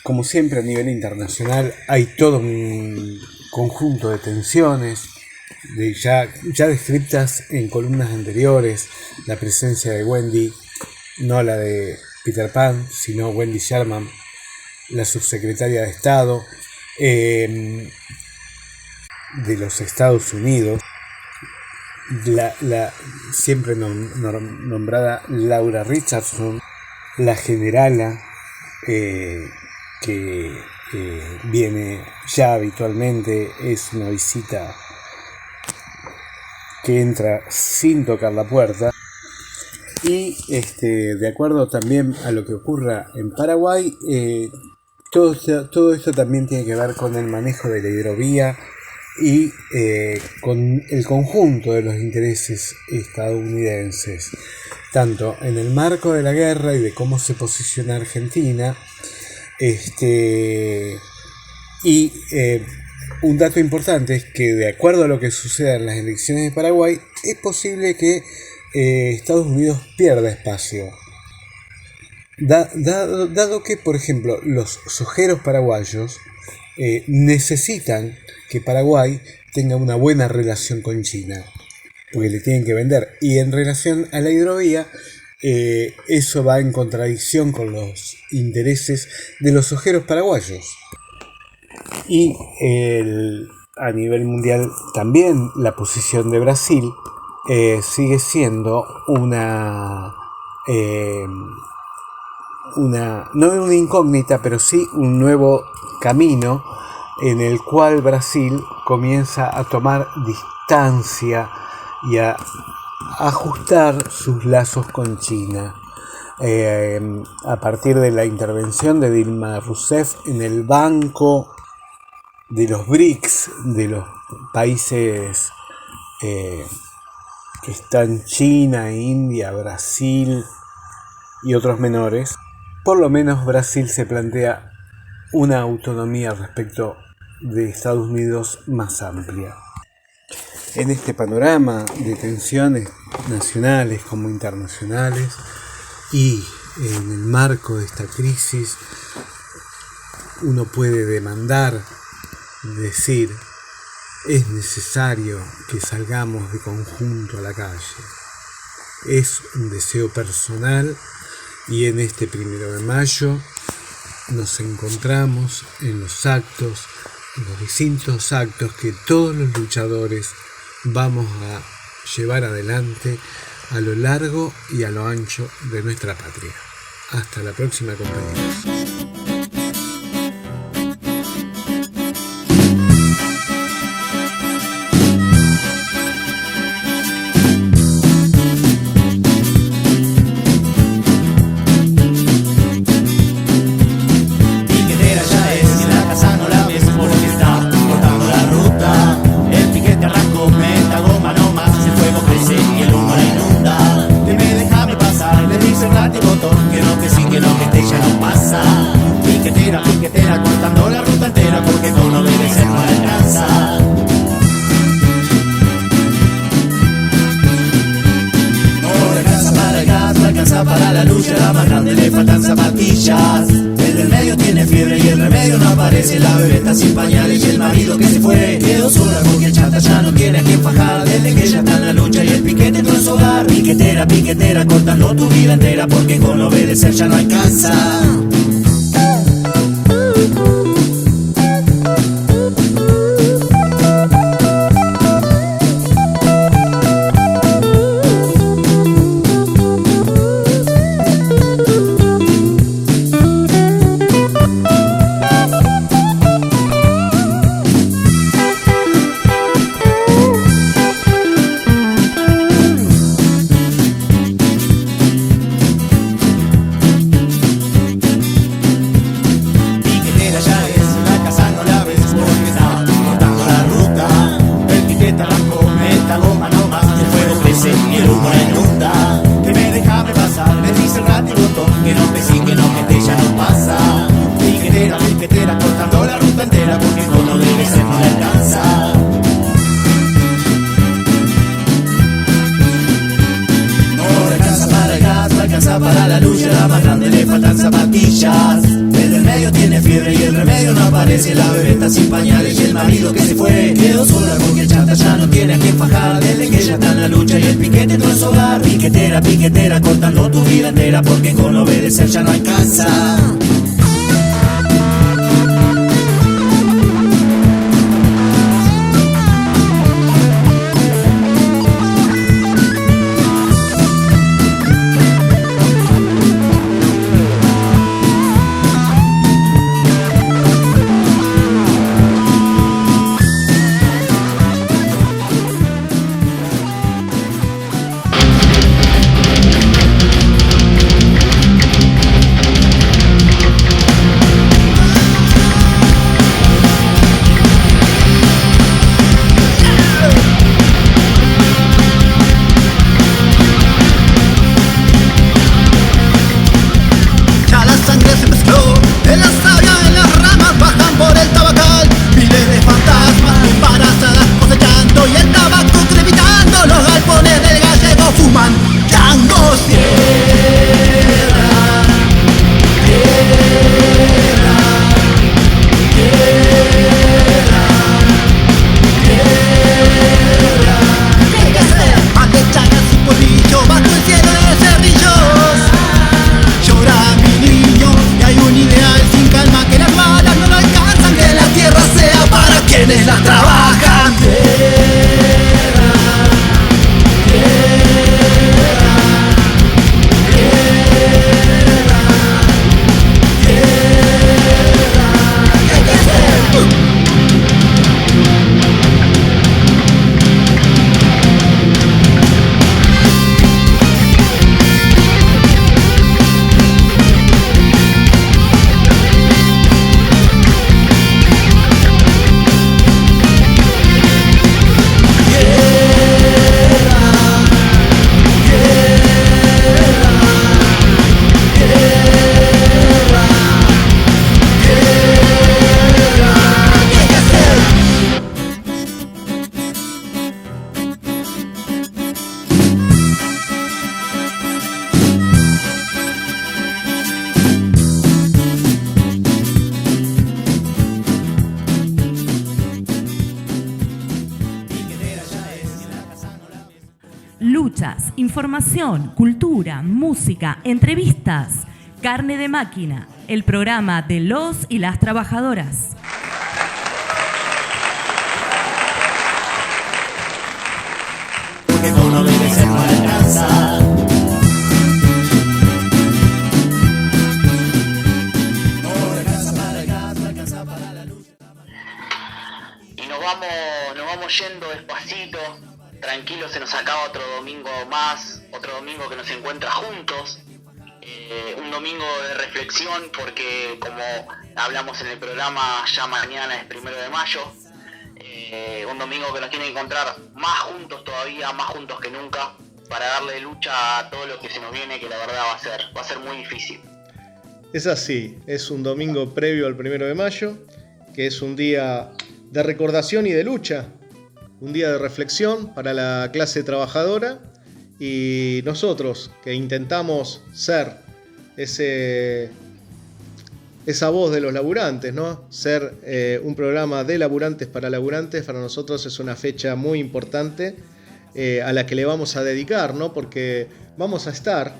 Speaker 20: Como siempre, a nivel internacional hay todo un conjunto de tensiones ya descritas en columnas anteriores. La presencia de Wendy, no la de Peter Pan, sino Wendy Sherman, la subsecretaria de Estado de los Estados Unidos, la siempre nombrada Laura Richardson, la generala que viene ya habitualmente, es una visita que entra sin tocar la puerta. Y de acuerdo también a lo que ocurra en Paraguay, todo esto también tiene que ver con el manejo de la hidrovía y con el conjunto de los intereses estadounidenses, tanto en el marco de la guerra y de cómo se posiciona Argentina. Y un dato importante es que, de acuerdo a lo que suceda en las elecciones de Paraguay, es posible que Estados Unidos pierda espacio, dado que, por ejemplo, los sojeros paraguayos necesitan que Paraguay tenga una buena relación con China, porque le tienen que vender, y en relación a la hidrovía eso va en contradicción con los intereses de los sojeros paraguayos. Y a nivel mundial también la posición de Brasil sigue siendo no una incógnita, pero sí un nuevo camino en el cual Brasil comienza a tomar distancia y a ajustar sus lazos con China. A partir de la intervención de Dilma Rousseff en el Banco de los BRICS, de los países que están China, India, Brasil y otros menores, por lo menos Brasil se plantea una autonomía respecto de Estados Unidos más amplia. En este panorama de tensiones nacionales como internacionales y en el marco de esta crisis, uno puede demandar, decir, es necesario que salgamos de conjunto a la calle. Es un deseo personal y en este 1 de mayo nos encontramos en los actos, en los distintos actos que todos los luchadores vamos a llevar adelante a lo largo y a lo ancho de nuestra patria. Hasta la próxima, compañeros.
Speaker 6: Para la lucha, la más grande le faltan zapatillas. El del medio medio tiene fiebre y el remedio no aparece. La bebé está sin pañales y el marido que se fue quedó sola porque el chanta ya no tiene a quien fajar. Desde que ella está en la lucha y el piquete entró en su hogar. Piquetera, piquetera, cortando tu vida entera porque con obedecer ya no alcanza. Para la lucha, la más grande le faltan zapatillas. Desde el medio tiene fiebre y el remedio no aparece. La bebé está sin pañales y el marido que se fue quedó sola porque el chanta ya no tiene a quien fajar. Desde que ella está en la lucha y el piquete entró en su hogar. Piquetera, piquetera, cortando tu vida entera porque con obedecer ya no alcanza.
Speaker 14: Luchas, información, cultura, música, entrevistas. Carne de Máquina, el programa de los y las trabajadoras.
Speaker 6: Porque con obedecer no alcanza.
Speaker 3: Y nos vamos yendo despacito. Tranquilo, se nos acaba otro domingo más, otro domingo que nos encuentra juntos, un domingo de reflexión porque como hablamos en el programa ya mañana es 1 de mayo, un domingo que nos tiene que encontrar más juntos todavía, más juntos que nunca, para darle lucha a todo lo que se nos viene, que la verdad va a ser muy difícil.
Speaker 4: Es así, es un domingo previo al 1 de mayo, que es un día de recordación y de lucha. Un día de reflexión para la clase trabajadora y nosotros que intentamos ser ese esa voz de los laburantes, ¿no? Ser un programa de laburantes, para nosotros es una fecha muy importante a la que le vamos a dedicar, ¿no? Porque vamos a estar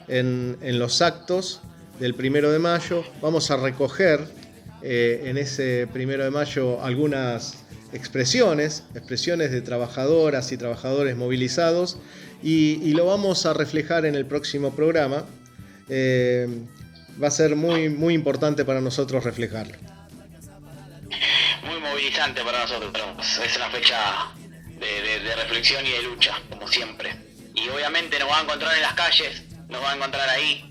Speaker 4: en los actos del 1 de mayo, vamos a recoger en ese 1 de mayo algunas expresiones de trabajadoras y trabajadores movilizados, y lo vamos a reflejar en el próximo programa. Va a ser muy, muy importante para nosotros reflejarlo.
Speaker 3: Muy movilizante para nosotros, es una fecha de reflexión y de lucha, como siempre. Y obviamente nos va a encontrar en las calles, nos va a encontrar ahí,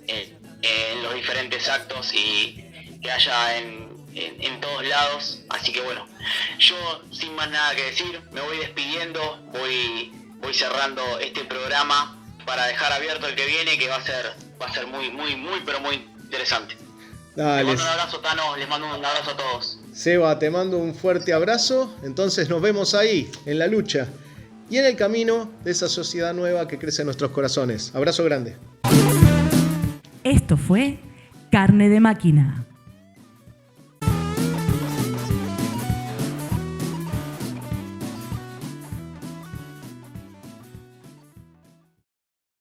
Speaker 3: en los diferentes actos y que haya en todos lados. Así que bueno, yo sin más nada que decir, me voy despidiendo, voy cerrando este programa para dejar abierto el que viene, que va a ser muy, muy, muy, pero muy interesante.
Speaker 4: Dale.
Speaker 3: Les mando un abrazo, Tano, les mando un abrazo a todos.
Speaker 4: Seba, te mando un fuerte abrazo. Entonces nos vemos ahí, en la lucha y en el camino de esa sociedad nueva que crece en nuestros corazones. Abrazo grande.
Speaker 14: Esto fue Carne de Máquina.